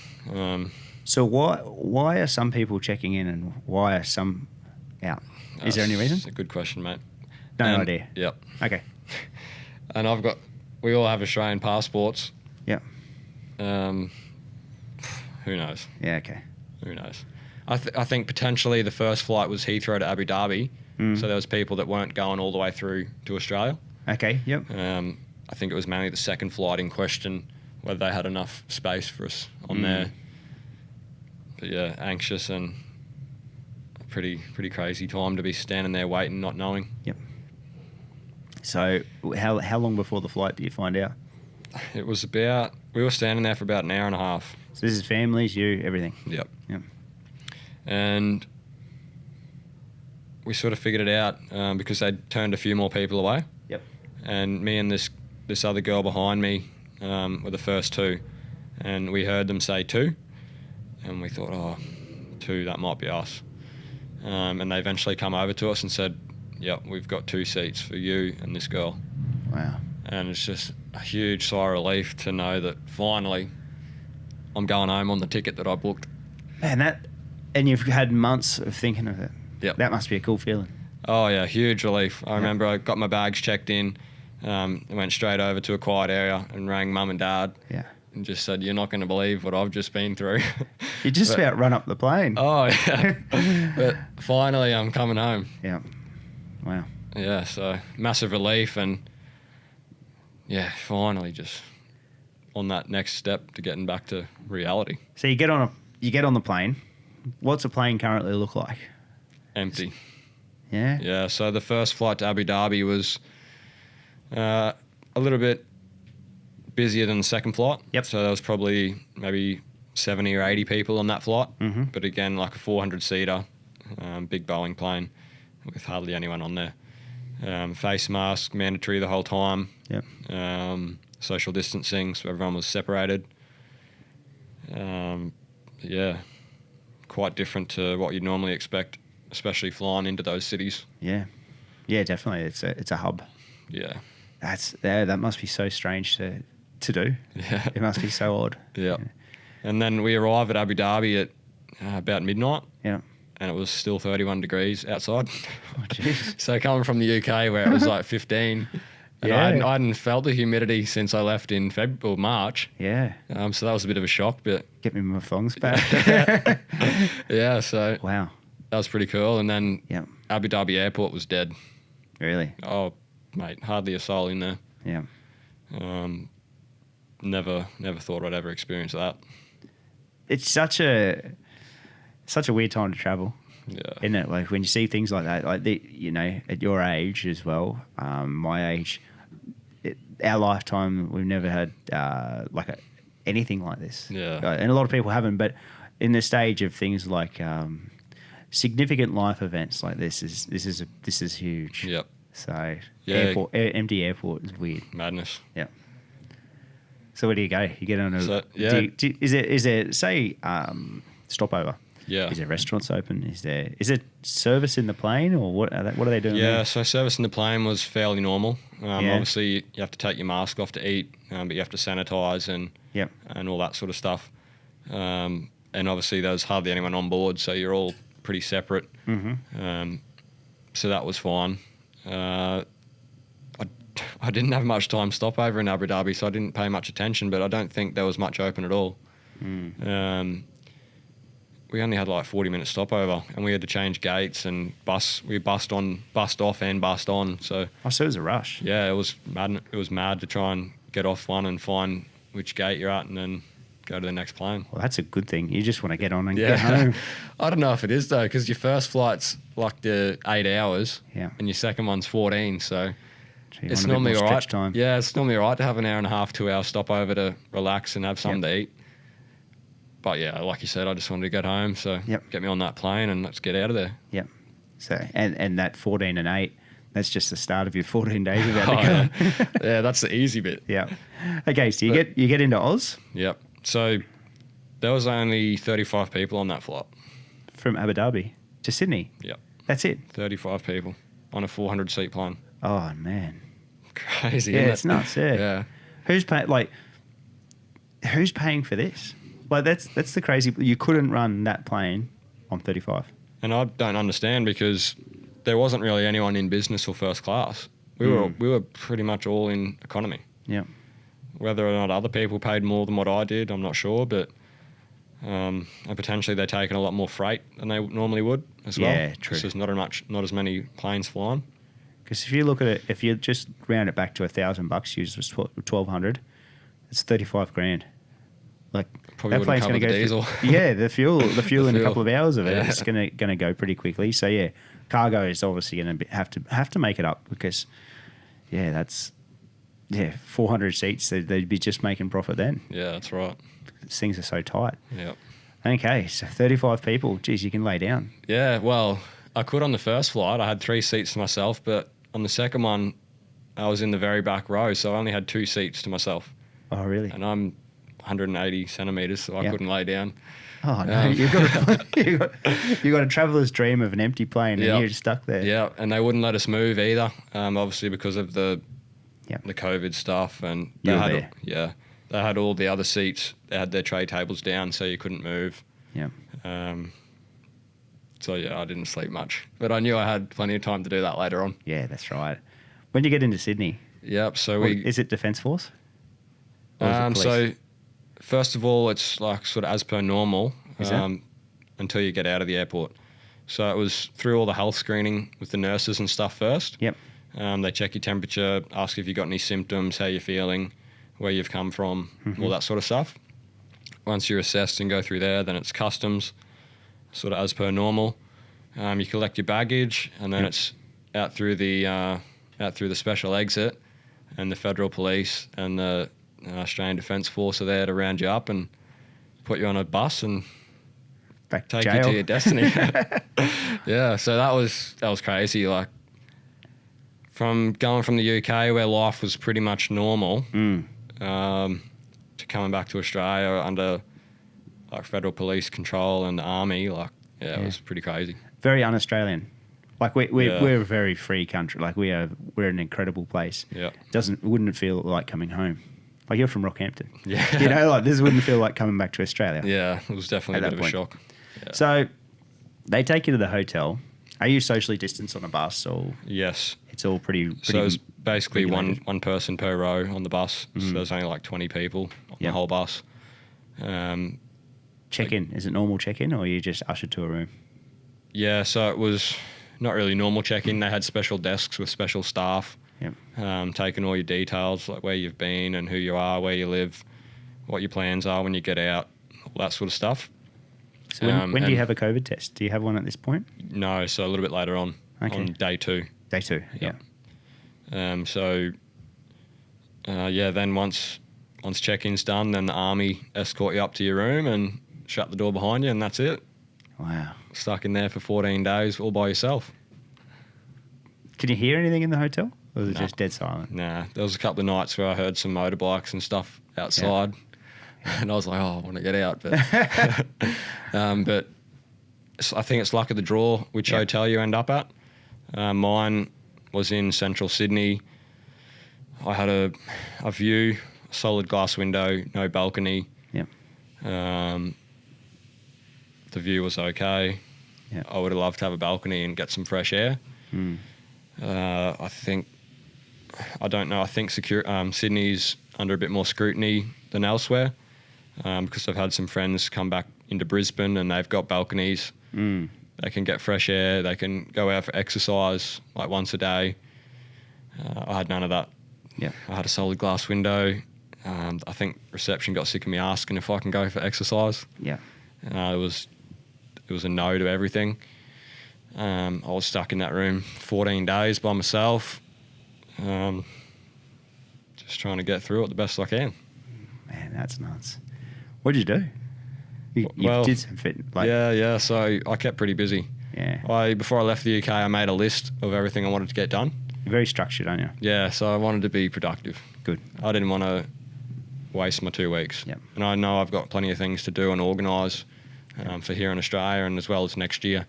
So why are some people checking in and why are some out? Is there any reason? That's a good question, mate. No idea. Yep. Okay. And we all have Australian passports. Yep. Who knows? Yeah, okay. Who knows? I think potentially the first flight was Heathrow to Abu Dhabi, so there was people that weren't going all the way through to Australia. Okay, yep. I think it was mainly the second flight in question, whether they had enough space for us on there. But yeah, anxious and a pretty crazy time to be standing there waiting, not knowing. Yep. So how long before the flight do you find out? It was we were standing there for about an hour and a half. So this is families, you, everything? Yep. Yep. And we sort of figured it out because they'd turned a few more people away. Yep. And me and this other girl behind me were the first 2. And we heard them say 2. And we thought, 2, that might be us. And they eventually come over to us and said, yep, we've got 2 seats for you and this girl. Wow. And it's just a huge sigh of relief to know that finally I'm going home on the ticket that I booked. And you've had months of thinking of it. Yep. That must be a cool feeling. Oh yeah, huge relief. I remember I got my bags checked in, went straight over to a quiet area and rang mum and dad. Yeah. And just said, you're not going to believe what I've just been through. You just about run up the plane. Oh yeah. But finally I'm coming home. Yeah. Wow. Yeah, so massive relief, and yeah, finally just on that next step to getting back to reality. So you get on the plane. What's a plane currently look like? Empty. Yeah? Yeah, so the first flight to Abu Dhabi was a little bit busier than the second flight. Yep. So there was probably maybe 70 or 80 people on that flight. Mm-hmm. But again, like a 400-seater, big Boeing plane with hardly anyone on there. Face mask, mandatory the whole time. Yep. Social distancing, so everyone was separated. Yeah, quite different to what you'd normally expect, especially flying into those cities. Yeah. Yeah, definitely. It's a hub. Yeah. That must be so strange to do. Yeah. It must be so odd. Yeah. And then we arrive at Abu Dhabi at about midnight. Yeah. And it was still 31 degrees outside. Oh, jeez. So coming from the UK where it was like 15, and Yeah. I hadn't felt the humidity since I left in March. Yeah. So that was a bit of a shock, but Get me my thongs back. yeah, so Wow. that was pretty cool. And then Yeah. Abu Dhabi airport was dead. Really? Oh, mate, hardly a soul in there. Yeah. Never thought I'd ever experience that. it's such a weird time to travel. Yeah. Isn't it? Like when you see things like that, like at your age as well, my age, our lifetime, we've never had anything like this. Yeah. And a lot of people haven't, but in the stage of things like significant life events like this is huge. Yep. So Yeah. empty airport is weird. Madness. Yeah. So where do you go? You get on a. So, yeah. Is there say stopover? Yeah. Is there restaurants open? Is it service in the plane, or what are they doing? Yeah, there? so service in the plane was fairly normal. Yeah. Obviously, you have to take your mask off to eat, but you have to sanitize and all that sort of stuff. And obviously, there's hardly anyone on board, so you're all pretty separate. Mm-hmm. So that was fine. I didn't have much time stopover in Abu Dhabi, so I didn't pay much attention, but I don't think there was much open at all. We only had like 40-minute stopover, and we had to change gates and we bussed off and bussed on. So So it was a rush. yeah, it was mad. It was mad to try and get off one and find which gate you're at, and then go to the next plane. Well, that's a good thing. You just want to get on and get home. I don't know if it is though, because your first flight's like the 8 hours, Yeah. and your second one's 14. So So you it's want a bit normally more all right. stretch time. Yeah, it's normally all right to have an hour and a half, 2 hour stopover to relax and have something to eat. But yeah, like you said, I just wanted to get home, so get me on that plane and let's get out of there. Yep. So and that 14 and 8, that's just the start of your 14 days about to go. Yeah, that's the easy bit. Yeah. Okay, so you get into Oz Yep. So there was only 35 people on that flight. from Abu Dhabi to Sydney. Yep. That's it. 35 people on a 400-seat plane. Oh man. Crazy, Yeah, isn't it's it? nuts. Yeah. Yeah. Who's paying for this? Like that's the crazy. You couldn't run that plane on 35. And I don't understand, because there wasn't really anyone in business or first class. We were pretty much all in economy. Yeah. Whether or not other people paid more than what I did, I'm not sure, but and potentially they're taking a lot more freight than they normally would as well. Yeah, true. Because there's not as many planes flying. Because if you look at it, if you just round it back to $1,000, use was 1,200, it's 35 grand. Like Probably that wouldn't plane's going cover to the go. diesel. Yeah, the fuel in a couple of hours of it. Yeah. It's going to go pretty quickly. So yeah, cargo is obviously going to have to make it up, because that's 400 seats. They'd be just making profit then. Yeah, that's right. Things are so tight. Yeah. Okay, so 35 people. Geez, you can lay down. Yeah, well, I could on the first flight. I had 3 seats to myself, but on the second one, I was in the very back row, so I only had 2 seats to myself. Oh, really? And I'm 180 centimetres, so I couldn't lay down. Oh no, you've got a traveller's dream of an empty plane, and you're just stuck there. Yeah, and they wouldn't let us move either, obviously because of the COVID stuff. And You were there. they had all the other seats. They had their tray tables down, so you couldn't move. Yeah. So yeah, I didn't sleep much, but I knew I had plenty of time to do that later on. Yeah, that's right. When you get into Sydney, Yep. So is it Defence Force? Or is it police? So first of all, it's like sort of as per normal Is that? until you get out of the airport. So it was through all the health screening with the nurses and stuff first. Yep. They check your temperature, ask if you've got any symptoms, how you're feeling, where you've come from, all that sort of stuff. Once you're assessed and go through there, then it's customs, sort of as per normal. You collect your baggage, and then it's out through the special exit, and the Federal Police and the Australian Defence Force are there to round you up and put you on a bus and Back to take jail. you to your destiny. Yeah, so that was crazy. Like going from the UK, where life was pretty much normal, to coming back to Australia under like Federal Police control and the army. Like it was pretty crazy. Very un-Australian. Like we're a very free country. Like we're an incredible place. Yeah. Wouldn't it feel like coming home? Like you're from Rockhampton. Yeah. Like this wouldn't feel like coming back to Australia. Yeah, it was definitely At a bit that of a point. shock. Yeah. So they take you to the hotel. Are you socially distanced on a bus, or Yes. it's all pretty So it's basically regulated? one person per row on the bus. So there's only like 20 people on the whole bus. check-in? Is it normal check-in, or are you just ushered to a room? Yeah, so it was not really normal check-in. They had special desks with special staff, taking all your details, like where you've been and who you are, where you live, what your plans are when you get out, that sort of stuff. So when do you have a COVID test? Do you have one at this point? No, so a little bit later on day 2. Day 2, yeah. Then once check-in's done, then the army escort you up to your room and shut the door behind you, and that's it. Wow. Stuck in there for 14 days all by yourself. Can you hear anything in the hotel? Or was it just dead silent? Nah, there was a couple of nights where I heard some motorbikes and stuff outside, and I was like, oh, I want to get out. But, but I think it's luck of the draw which hotel you end up at. Mine was in central Sydney. I had a view, solid glass window, no balcony. Yep. The view was okay. Yep. I would have loved to have a balcony and get some fresh air. I don't know. I think Sydney's under a bit more scrutiny than elsewhere because I've had some friends come back into Brisbane and they've got balconies. They can get fresh air. They can go out for exercise like once a day. I had none of that. Yeah. I had a solid glass window. I think reception got sick of me asking if I can go for exercise. Yeah. It was a no to everything. I was stuck in that room 14 days by myself, just trying to get through it the best I can. Man, that's nuts. What did you do? You did some fit. Yeah. So I kept pretty busy. Yeah. Before I left the UK, I made a list of everything I wanted to get done. You're very structured, aren't you? Yeah, so I wanted to be productive. Good. I didn't want to waste my 2 weeks. Yep. And I know I've got plenty of things to do and organise for here in Australia and as well as next year.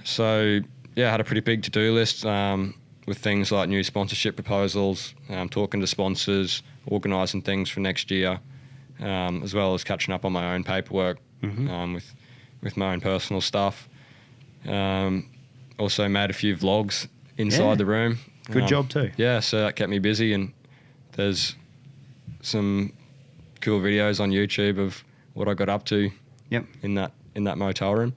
So, I had a pretty big to-do list with things like new sponsorship proposals, talking to sponsors, organising things for next year, as well as catching up on my own paperwork with my own personal stuff. Also made a few vlogs inside the room. Good job too. Yeah, so that kept me busy, and there's some cool videos on YouTube of what I got up to in that motel room.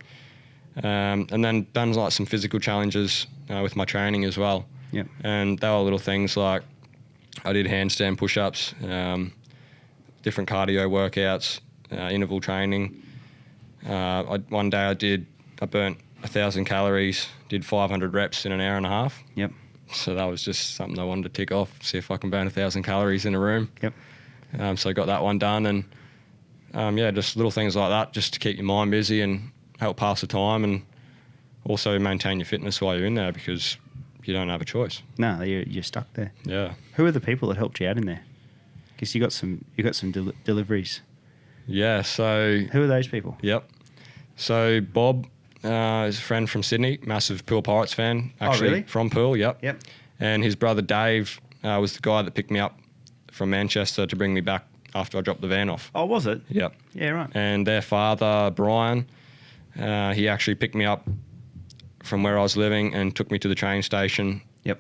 And then done like some physical challenges with my training as well. Yep. And they were little things like I did handstand push-ups, different cardio workouts, interval training. One day I burnt 1,000 calories, did 500 reps in an hour and a half. Yep. So that was just something I wanted to tick off, see if I can burn 1,000 calories in a room. Yep. So I got that one done, and just little things like that just to keep your mind busy and help pass the time, and also maintain your fitness while you're in there because you don't have a choice. No, you're stuck there. Yeah. Who are the people that helped you out in there? Because you got some deliveries. Yeah. So who are those people? Yep. So Bob is a friend from Sydney, massive Poole Pirates fan. Actually, really? From Poole. Yep. Yep. And his brother Dave was the guy that picked me up from Manchester to bring me back after I dropped the van off. Oh, was it? Yep. Yeah, right. And their father, Brian, he actually picked me up from where I was living and took me to the train station. Yep.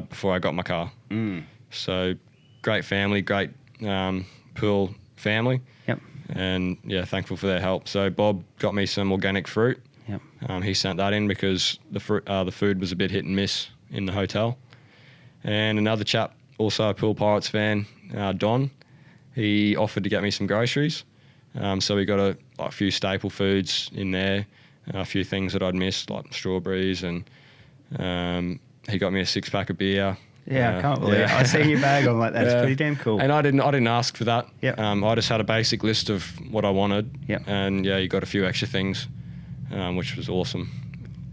Before I got my car. So great family, great Poole family. Yep. And thankful for their help. So Bob got me some organic fruit. Yep. He sent that in because the food was a bit hit and miss in the hotel. And another chap, also a Poole Pirates fan, Don, he offered to get me some groceries. So we got a few staple foods in there, a few things that I'd missed, like strawberries, and he got me a 6-pack of beer. Yeah, I can't believe it. I seen your bag. I'm like, that's pretty damn cool. And I didn't ask for that. Yep. I just had a basic list of what I wanted. Yep. And you got a few extra things, which was awesome.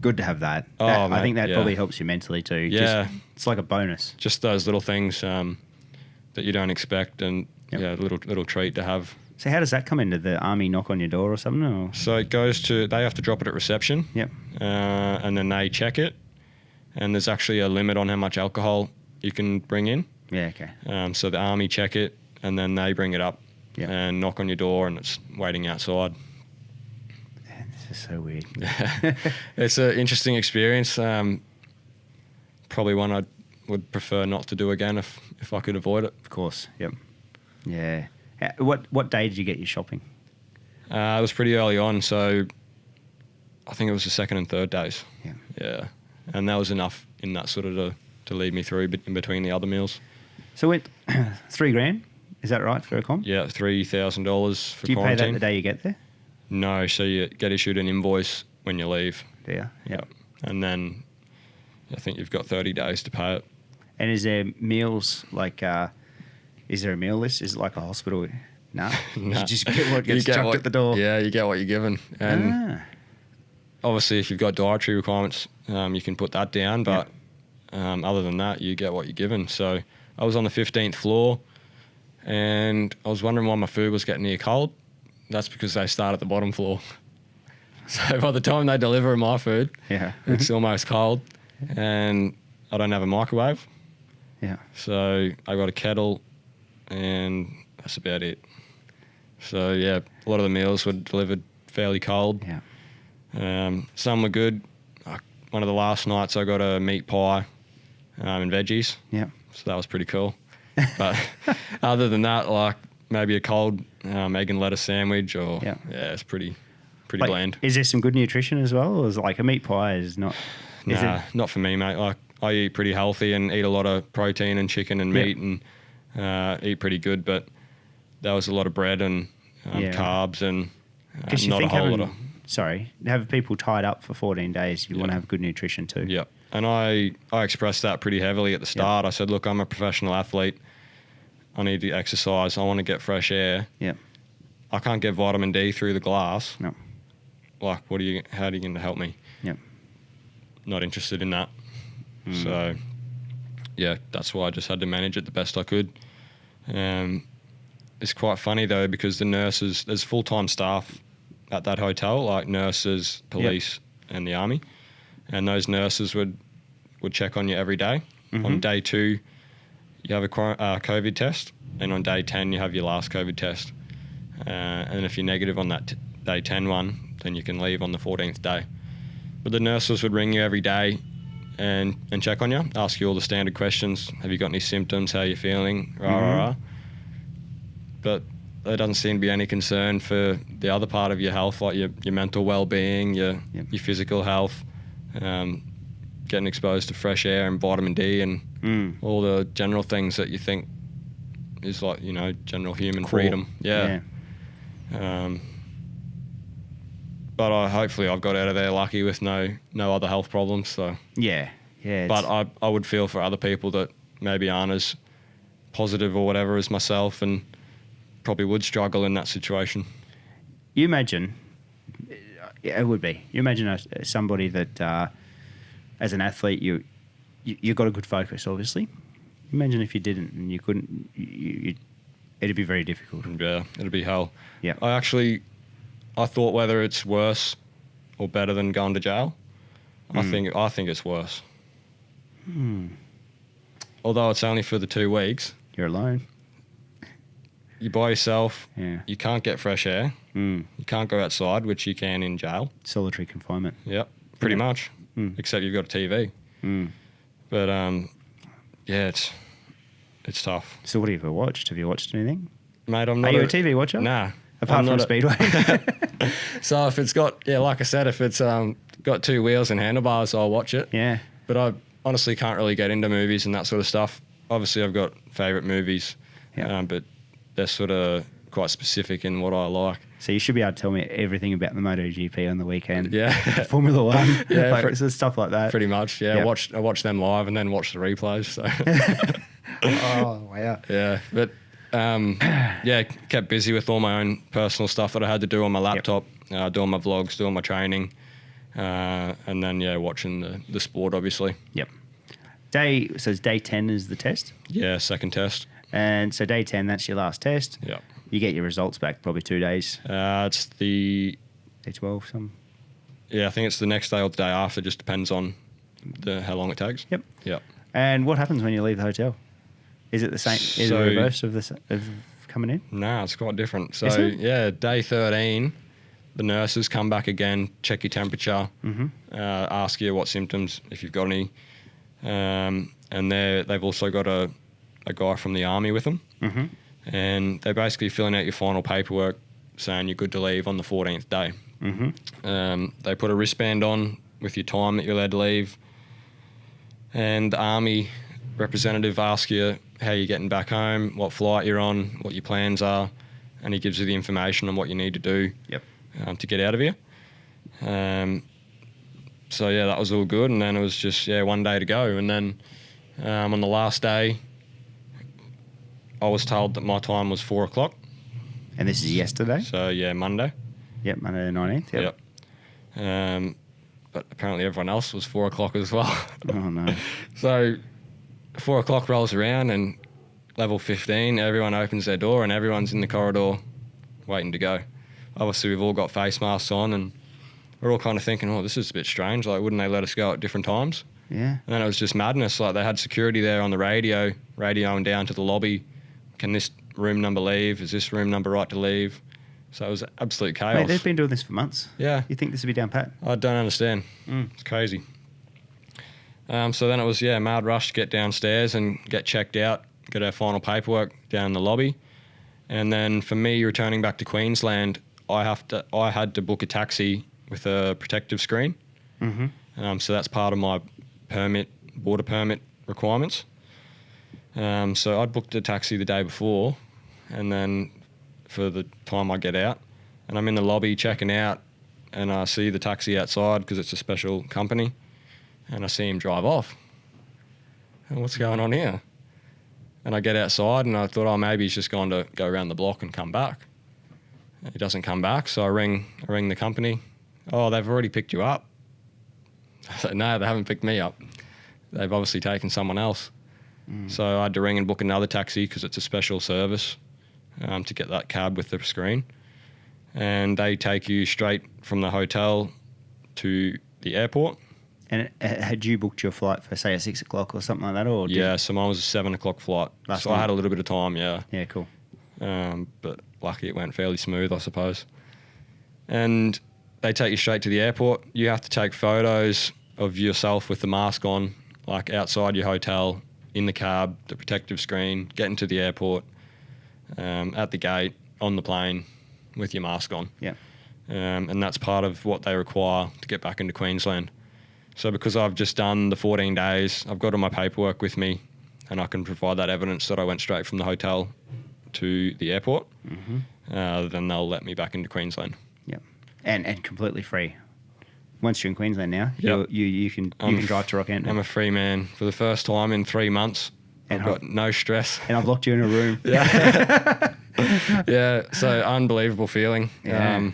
Good to have that. I think that probably helps you mentally too. Yeah. It's like a bonus. Just those little things that you don't expect, and little treat to have. So how does that come into the army knock on your door or something? Or? So it goes to, they have to drop it at reception. Yep. And then they check it, and there's actually a limit on how much alcohol you can bring in. Yeah, okay. So the army check it, and then they bring it up and knock on your door, and it's waiting outside. Man, this is so weird. It's an interesting experience. Probably one I would prefer not to do again if I could avoid it. Of course, yep. Yeah. What day did you get your shopping? It was pretty early on, so I think it was the second and third days. Yeah. Yeah. And that was enough in that sort of to lead me through in between the other meals. So $3,000 Is that right for a comp? Yeah, $3,000 for Do you pay quarantine. that the day you get there? No, so you get issued an invoice when you leave. Yeah. Yeah. And then I think you've got 30 days to pay it. And is there meals like? Is there a meal list? Is it like a hospital? No. No. You just get what gets chucked at the door. Yeah, you get what you're given. And Ah. obviously, if you've got dietary requirements, you can put that down. But other than that, you get what you're given. So I was on the 15th floor, and I was wondering why my food was getting near cold. That's because they start at the bottom floor. So by the time they deliver my food, Yeah. it's almost cold, and I don't have a microwave. Yeah. So I got a kettle, and that's about it. So yeah, a lot of the meals were delivered fairly cold. Yeah. Some were good. One of the last nights I got a meat pie and veggies. Yeah. So that was pretty cool. But other than that, like maybe a cold egg and lettuce sandwich, or Yeah. it's pretty Like, bland. is there some good nutrition as well, or is it like a meat pie is not? Is Nah, it? not for me, mate. Like I eat pretty healthy and eat a lot of protein and chicken and Yeah. meat and eat pretty good. But there was a lot of bread and Yeah. carbs and Because you not a think whole having, lot of. sorry, have people tied up for 14 days. You want to have good nutrition too. Yeah. And I expressed that pretty heavily at the start. I said, look, I'm a professional athlete. I need to exercise. I want to get fresh air. Yeah. I can't get vitamin D through the glass. No. Like, how are you going to help me? Yeah. Not interested in that. So, yeah, that's why I just had to manage it the best I could. It's quite funny, though, because the nurses, there's full-time staff at that hotel, like nurses, police, and the army. And those nurses would check on you every day. On day 2, you have a COVID test, and on day 10, you have your last COVID test. And if you're negative on that day 10 one, then you can leave on the 14th day. But the nurses would ring you every day and check on you, ask you all the standard questions. Have you got any symptoms? How are you feeling? Rah. But there doesn't seem to be any concern for the other part of your health, like your mental well-being, your physical health, getting exposed to fresh air and vitamin D and all the general things that you think is like, general human freedom. Yeah. But hopefully I've got out of there lucky with no other health problems. So Yeah. but I would feel for other people that maybe aren't as positive or whatever as myself and probably would struggle in that situation. You imagine, it would be. You imagine somebody that, as an athlete, you got a good focus, obviously. Imagine if you didn't and you couldn't. It'd be very difficult. Yeah, it'd be hell. Yeah. I thought whether it's worse or better than going to jail. I think it's worse. Although it's only for the 2 weeks. You're alone. You're by yourself. Yeah. You can't get fresh air. You can't go outside, which you can in jail. Solitary confinement. Yep, pretty much. Except you've got a TV. But yeah, it's tough. So what have you watched? Have you watched anything? Mate, I'm not. Are you a TV watcher? Nah. Apart from Speedway. So if it's got, like I said, if it's got 2 wheels and handlebars, I'll watch it. Yeah. But I honestly can't really get into movies and that sort of stuff. Obviously, I've got favourite movies, but they're sort of quite specific in what I like. So you should be able to tell me everything about the MotoGP on the weekend. Yeah. Formula One. Yeah, so stuff like that. Pretty much, yeah. Yep. I watch them live and then watch the replays. So. Oh, wow. Yeah, but kept busy with all my own personal stuff that I had to do on my laptop, doing my vlogs, doing my training, and then watching the sport, obviously. Yep. So day 10 is the test? Yeah, second test. And so day 10, that's your last test. Yep. You get your results back probably 2 days. It's the... Day 12, some. Yeah, I think it's the next day or the day after. Just depends on how long it takes. Yep. Yep. And what happens when you leave the hotel? Is it the same? Is it the reverse of coming in? Nah, it's quite different. So Is it? yeah, day 13, the nurses come back again, check your temperature, ask you what symptoms, if you've got any, and they've also got a guy from the army with them, and they're basically filling out your final paperwork, saying you're good to leave on the 14th day. They put a wristband on with your time that you're allowed to leave, and the army representative asks you how you're getting back home, what flight you're on, what your plans are, and he gives you the information on what you need to do to get out of here. So yeah, that was all good, and then it was just one day to go, and then on the last day, I was told that my time was 4 o'clock. And this is yesterday? So yeah, Monday. Yep, Monday the 19th. Yep. But apparently everyone else was 4 o'clock as well. Oh no. So 4 o'clock rolls around, and level 15, everyone opens their door and everyone's in the corridor waiting to go. Obviously, we've all got face masks on, and we're all kind of thinking, oh, this is a bit strange. Like, wouldn't they let us go at different times? Yeah. And then it was just madness. Like, they had security there on the radio, radioing down to the lobby. Can this room number leave? Is this room number right to leave? So it was absolute chaos. Mate, they've been doing this for months. Yeah. You think this would be down pat? I don't understand. It's crazy. So then it was, mad rush to get downstairs and get checked out, get our final paperwork down in the lobby. And then for me, returning back to Queensland, I had to book a taxi with a protective screen. Mm-hmm. So that's part of my border permit requirements. So I'd booked a taxi the day before, and then for the time I get out, and I'm in the lobby checking out, and I see the taxi outside because it's a special company, and I see him drive off. And what's going on here? And I get outside, and I thought, oh, maybe he's just going to go around the block and come back. He doesn't come back, so I ring the company. Oh, they've already picked you up. I said, no, they haven't picked me up. They've obviously taken someone else. So I had to ring and book another taxi because it's a special service to get that cab with the screen. And they take you straight from the hotel to the airport. And had you booked your flight for, say, a 6 o'clock or something like that? Or So mine was a 7 o'clock flight. Last so night? I had a little bit of time, yeah. Yeah, cool. But lucky it went fairly smooth, I suppose. And they take you straight to the airport. You have to take photos of yourself with the mask on, like outside your hotel, in the cab, the protective screen, getting to the airport, at the gate, on the plane, with your mask on. Yeah. And that's part of what they require to get back into Queensland. So because I've just done the 14 days, I've got all my paperwork with me, and I can provide that evidence that I went straight from the hotel to the airport, then they'll let me back into Queensland. Yeah. And completely free. Once you're in Queensland now, Yep. you can drive to Rockhampton. I'm a free man for the first time in 3 months. And I've got no stress. And I've locked you in a room. Yeah. Yeah, so unbelievable feeling. Yeah.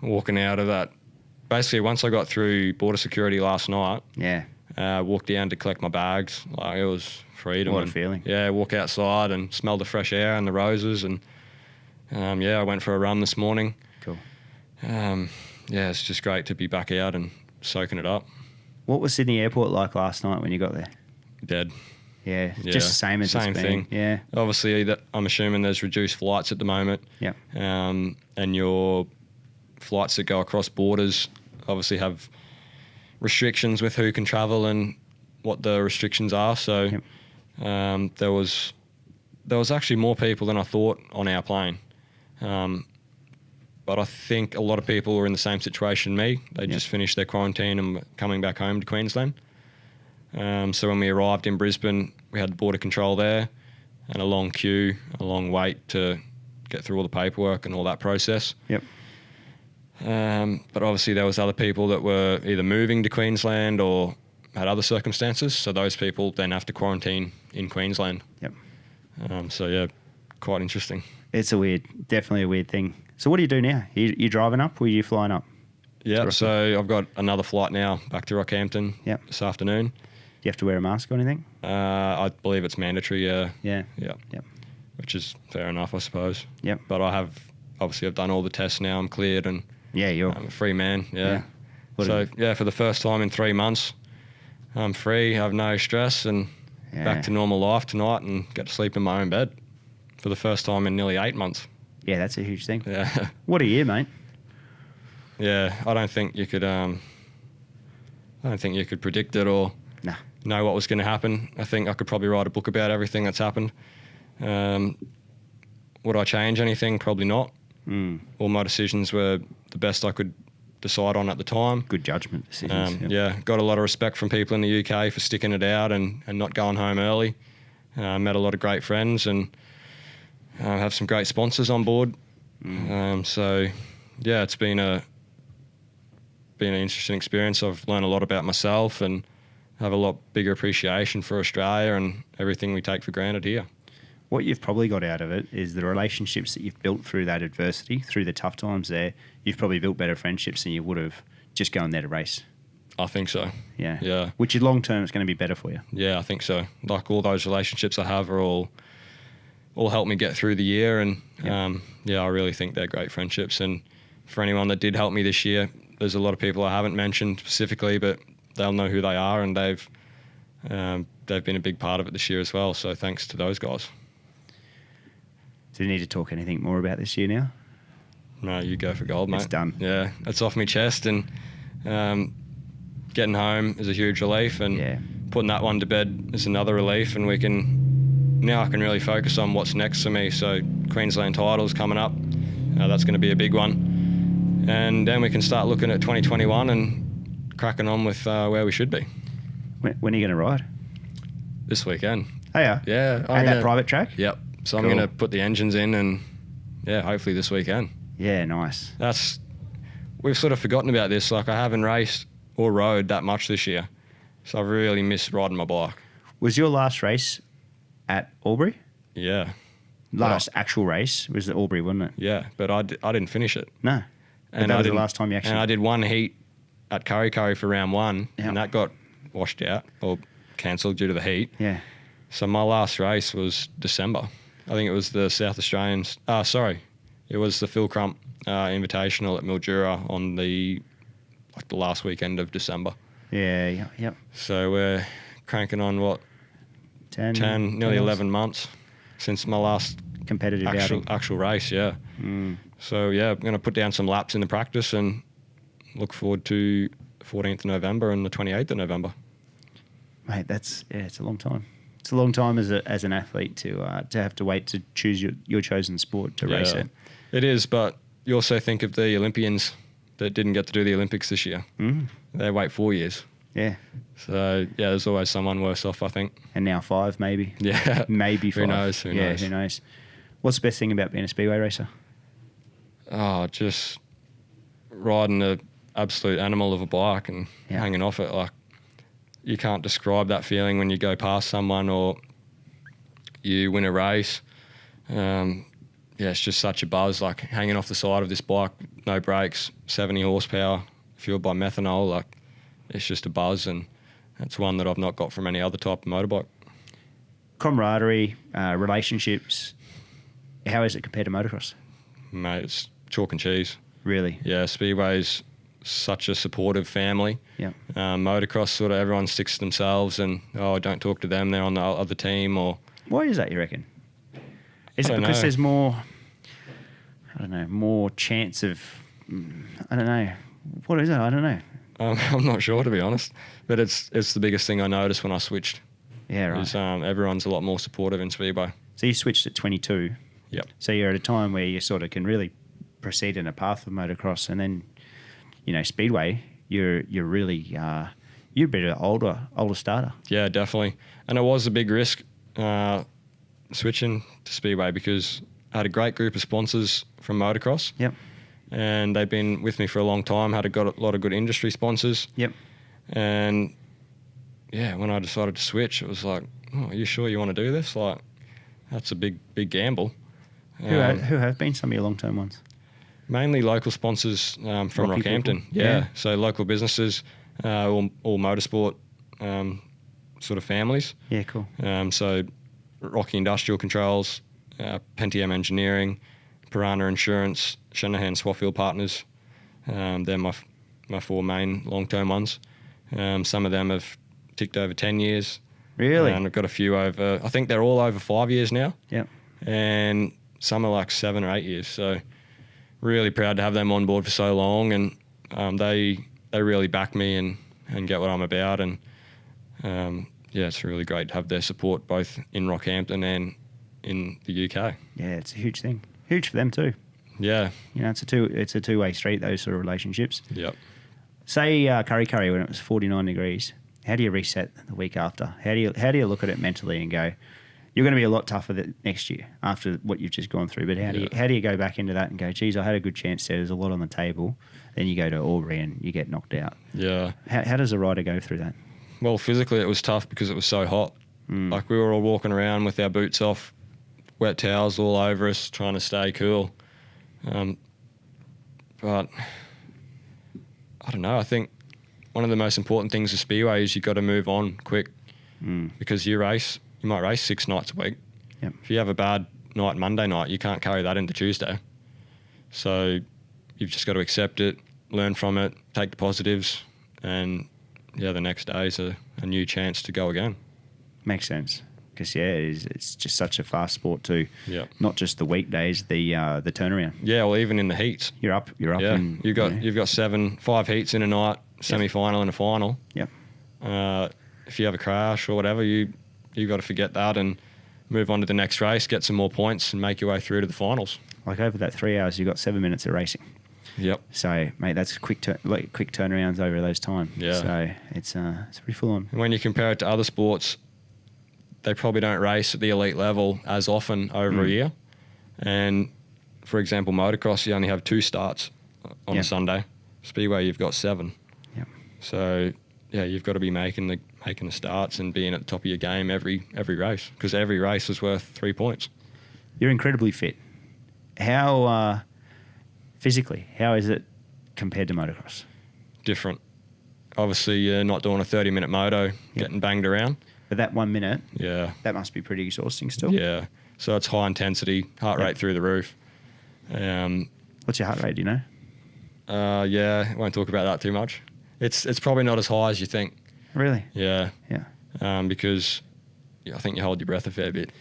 Walking out of that. Basically, once I got through border security last night, Yeah. walked down to collect my bags. Like, it was freedom. What a feeling. Yeah, walk outside and smell the fresh air and the roses. And I went for a run this morning. Cool. It's just great to be back out and soaking it up. What was Sydney Airport like last night when you got there? Dead. Yeah, just the same as Same it's been. thing. Yeah. Obviously, I'm assuming there's reduced flights at the moment. Yeah. And your flights that go across borders obviously have restrictions with who can travel and what the restrictions are. So there was actually more people than I thought on our plane. But I think a lot of people were in the same situation me. They just finished their quarantine and were coming back home to Queensland. So when we arrived in Brisbane, we had border control there and a long queue, a long wait to get through all the paperwork and all that process. Yep. But obviously there was other people that were either moving to Queensland or had other circumstances. So those people then have to quarantine in Queensland. Yep. Quite interesting. It's definitely a weird thing. So what do you do now? You driving up or are you flying up? Yeah, so I've got another flight now back to Rockhampton this afternoon. Do you have to wear a mask or anything? I believe it's mandatory, yeah. Yeah. Yeah. Yep. Which is fair enough, I suppose. Yep. But I've done all the tests now. I'm cleared and Yeah, I'm a free man, yeah. Yeah. For the first time in 3 months, I'm free, have no stress, and back to normal life tonight and get to sleep in my own bed for the first time in nearly 8 months. Yeah, that's a huge thing. Yeah. What a year, mate. Yeah, I don't think you could predict it or know what was going to happen. I think I could probably write a book about everything that's happened. Would I change anything? Probably not. All my decisions were the best I could decide on at the time. Good judgment decisions. Got a lot of respect from people in the UK for sticking it out and not going home early. met a lot of great friends, and have some great sponsors on board. So yeah, it's been an interesting experience. I've learned a lot about myself and have a lot bigger appreciation for Australia and everything we take for granted here. What you've probably got out of it is the relationships that you've built through that adversity, through the tough times there. You've probably built better friendships than you would have just going there to race. I think so. Yeah. Yeah. Which is long term, it's going to be better for you. Yeah, I think so. Like, all those relationships I have are all helped me get through the year, and I really think they're great friendships. And for anyone that did help me this year, there's a lot of people I haven't mentioned specifically, but they'll know who they are, and they've been a big part of it this year as well. So thanks to those guys. Do you need to talk anything more about this year now? No, you go for gold, mate. It's done. Yeah, it's off my chest, and getting home is a huge relief, and putting that one to bed is another relief, and I can really focus on what's next for me. So Queensland title's coming up. That's going to be a big one. And then we can start looking at 2021 and cracking on with where we should be. When are you going to ride? This weekend. Oh, yeah? Yeah. At that private track? Yep. So Cool. I'm going to put the engines in, and hopefully this weekend. Yeah, nice. We've sort of forgotten about this. Like, I haven't raced or rode that much this year. So I've really missed riding my bike. Was your last race at Albury? Yeah. Last actual race was at Albury, wasn't it? Yeah, but I didn't finish it. No. But that was the last time you actually... And I did one heat at Curry for round one, Yeah. and that got washed out or cancelled due to the heat. Yeah. So my last race was December. I think it was the South Australians... it was the Phil Crump Invitational at Mildura on the last weekend of December. Yeah. So we're cranking on, 10, nearly 10 11 months since my last competitive actual race, yeah. So yeah, I'm going to put down some laps in the practice and look forward to 14th of November and the 28th of November. Mate, it's a long time. It's a long time as an athlete to have to wait to choose your chosen sport to race it. It is, but you also think of the Olympians that didn't get to do the Olympics this year. They wait 4 years. Yeah. So yeah, there's always someone worse off, I think. And now 5, maybe. Yeah. Maybe 5. Who knows? Who knows? What's the best thing about being a speedway racer? Oh, just riding an absolute animal of a bike and hanging off it. Like, you can't describe that feeling when you go past someone or you win a race. It's just such a buzz, like hanging off the side of this bike, no brakes, 70 horsepower, fueled by methanol. Like, it's just a buzz, and that's one that I've not got from any other type of motorbike. Camaraderie, relationships, how is it compared to motocross? Mate, it's chalk and cheese. Really? Yeah, Speedway's such a supportive family. Yeah. Motocross, sort of everyone sticks to themselves and, don't talk to them, they're on the other team. Or why is that, you reckon? Is it don't because know. there's more, more chance of, I don't know. What is it? I don't know. I'm not sure, to be honest. But it's the biggest thing I noticed when I switched. Yeah, right. Is, everyone's a lot more supportive in Speedway. So you switched at 22. Yep. So you're at a time where you sort of can really proceed in a path of motocross, and then, Speedway, you're really you're a bit of older starter. Yeah, definitely. And it was a big risk switching to Speedway because I had a great group of sponsors from motocross. Yep. And they've been with me for a long time, had a lot of good industry sponsors. Yep. And yeah, when I decided to switch, it was like, oh, are you sure you want to do this? Like, that's a big gamble. Who have been some of your long-term ones? Mainly local sponsors from Rocky Rockhampton. people? Yeah, so local businesses, all motorsport sort of families. Yeah, cool. So Rocky Industrial Controls, Pentium Engineering, Piranha Insurance, Shanahan Swaffield Partners. They're my 4 main long-term ones. Some of them have ticked over 10 years. Really? And I've got a few over, I think they're all over 5 years now. Yep. And some are like 7 or 8 years. So really proud to have them on board for so long. And they really back me and get what I'm about. And it's really great to have their support both in Rockhampton and in the UK. Yeah, it's a huge thing. Huge for them too. Yeah. It's a two-way street, those sort of relationships. Yep. Say Curry when it was 49 degrees. How do you reset the week after? How do you look at it mentally and go, You're going to be a lot tougher next year after what you've just gone through. But how do you go back into that and go, geez, I had a good chance there. There's a lot on the table. Then you go to Albury and you get knocked out. Yeah. How does a rider go through that? Well, physically it was tough because it was so hot. Like we were all walking around with our boots off, wet towels all over us, trying to stay cool. But I don't know. I think one of the most important things of Speedway is you've got to move on quick because you might race 6 nights a week. Yep. If you have a bad night Monday night, you can't carry that into Tuesday. So you've just got to accept it, learn from it, take the positives, and the next day is a new chance to go again. Makes sense. Because it's just such a fast sport too. Yeah. Not just the weekdays, the turnaround. Yeah, well, even in the heats. You're up. Yeah. And, You've got 5 heats in a night, semi-final and a final. Yep. If you have a crash or whatever, you've got to forget that and move on to the next race, get some more points, and make your way through to the finals. Like over that 3 hours, you've got 7 minutes of racing. Yep. So, mate, that's quick turnarounds over those times. Yeah. So it's pretty full on. And when you compare it to other sports, they probably don't race at the elite level as often over a year. And for example, motocross, you only have 2 starts on a Sunday. Speedway, you've got 7. Yep. So you've got to be making the starts and being at the top of your game every race, because every race is worth 3 points. You're incredibly fit. How physically? How is it compared to motocross? Different. Obviously, you're not doing a 30-minute moto, getting banged around. But that 1 minute, yeah, that must be pretty exhausting still. Yeah. So it's high intensity, heart rate through the roof. What's your heart rate? Do you know? I won't talk about that too much. It's probably not as high as you think. Really? Yeah. Yeah. Because I think you hold your breath a fair bit.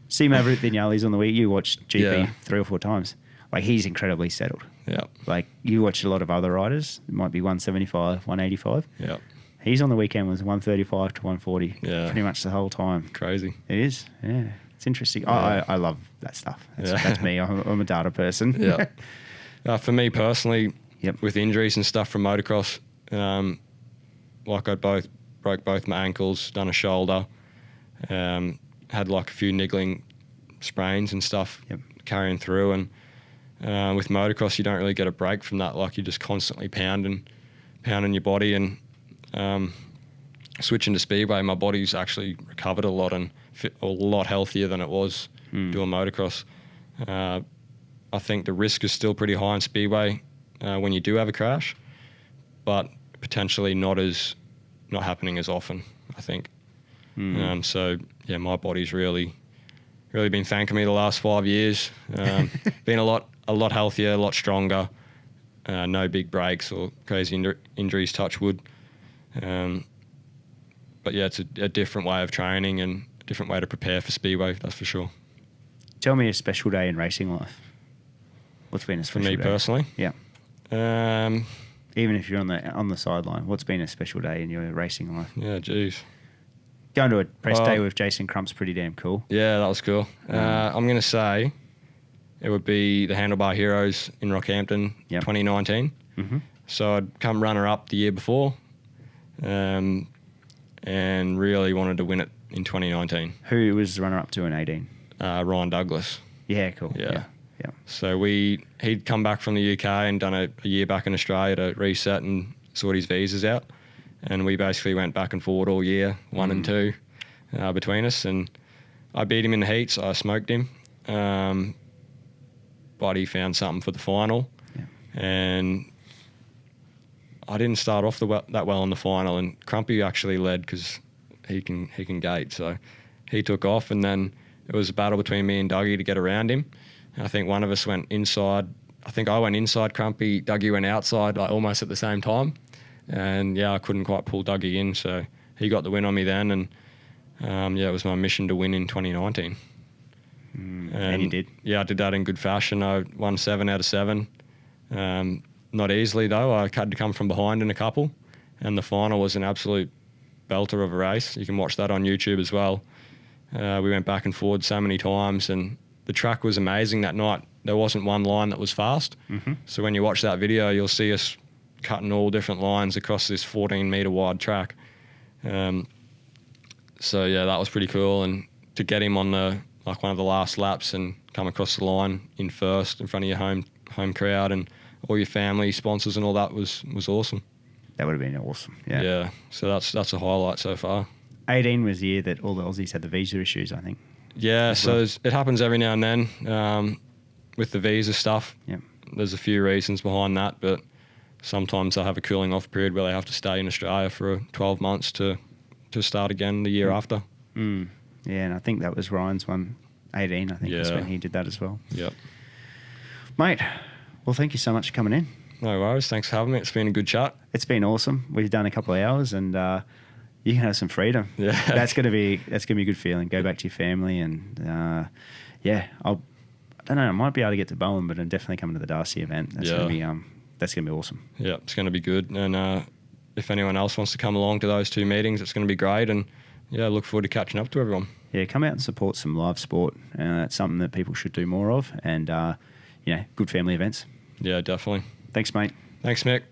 See Maverick Vignali's on the week. You watched GP 3 or 4 times. Like, he's incredibly settled. Yeah. Like, you watch a lot of other riders. It might be 175, 185. Yeah. He's on the weekend was 135 to 140. Yeah. Pretty much the whole time. Crazy. It is. Yeah. It's interesting. Yeah. I love that stuff. That's me. I'm a data person. Yeah. For me personally, Yep. with injuries and stuff from motocross, like I broke both my ankles, done a shoulder, had like a few niggling sprains and stuff carrying through. And with motocross, you don't really get a break from that. Like, you're just constantly pounding your body. And switching to Speedway, my body's actually recovered a lot and a lot healthier than it was doing motocross. I think the risk is still pretty high in Speedway when you do have a crash, but potentially not happening as often, I think. So my body's really been thanking me the last 5 years. Been a lot healthier, a lot stronger. No big breaks or crazy injuries, touch wood. But it's a different way of training and a different way to prepare for Speedway, that's for sure. Tell me a special day in racing life. What's been a special day? For me personally? Yeah. Even if you're on the sideline, what's been a special day in your racing life? Yeah, geez. Going to a press day with Jason Crump's pretty damn cool. Yeah, that was cool. I'm going to say it would be the Handlebar Heroes in Rockhampton, 2019. Mm-hmm. So I'd come runner-up the year before and really wanted to win it in 2019. Who was the runner-up to in 18? Ryan Douglas. Yeah, cool. Yeah. Yeah. So he'd come back from the UK and done a year back in Australia to reset and sort his visas out. And we basically went back and forward all year, 1 and 2 between us. And I beat him in the heats. I smoked him. But he found something for the final. Yeah. And I didn't start off that well in the final. And Crumpy actually led because he can gate. So he took off, and then it was a battle between me and Dougie to get around him. I think one of us went inside. I think I went inside Crumpy. Dougie went outside, like almost at the same time. And I couldn't quite pull Dougie in, so he got the win on me then. And it was my mission to win in 2019. And you did? Yeah, I did that in good fashion. I won 7 out of 7. Not easily though. I had to come from behind in a couple, and the final was an absolute belter of a race. You can watch that on YouTube as well. We went back and forward so many times, and the track was amazing that night. There wasn't one line that was fast. Mm-hmm. So when you watch that video, you'll see us cutting all different lines across this 14-metre wide track. That was pretty cool. And to get him on one of the last laps and come across the line in first in front of your home crowd and all your family, sponsors and all that was awesome. That would have been awesome. Yeah. Yeah. So that's a highlight so far. 18 was the year that all the Aussies had the visa issues, I think. Yeah. So it happens every now and then with the visa stuff. Yeah. There's a few reasons behind that, but sometimes they have a cooling off period where they have to stay in Australia for 12 months to start again the year after. Mm. Yeah, and I think that was Ryan's one, 18, I think, was when he did that as well. Yep. Mate, well, thank you so much for coming in. No worries. Thanks for having me. It's been a good chat. It's been awesome. We've done a couple of hours and you can have some freedom. Yeah. That's gonna be a good feeling. Go back to your family and I don't know, I might be able to get to Bowen, but I'm definitely coming to the Darcy event. That's gonna be awesome. Yeah, it's gonna be good. And if anyone else wants to come along to those 2 meetings, it's gonna be great. And yeah, look forward to catching up to everyone. Yeah, come out and support some live sport. It's something that people should do more of, and good family events. Yeah, definitely. Thanks, mate. Thanks, Mick.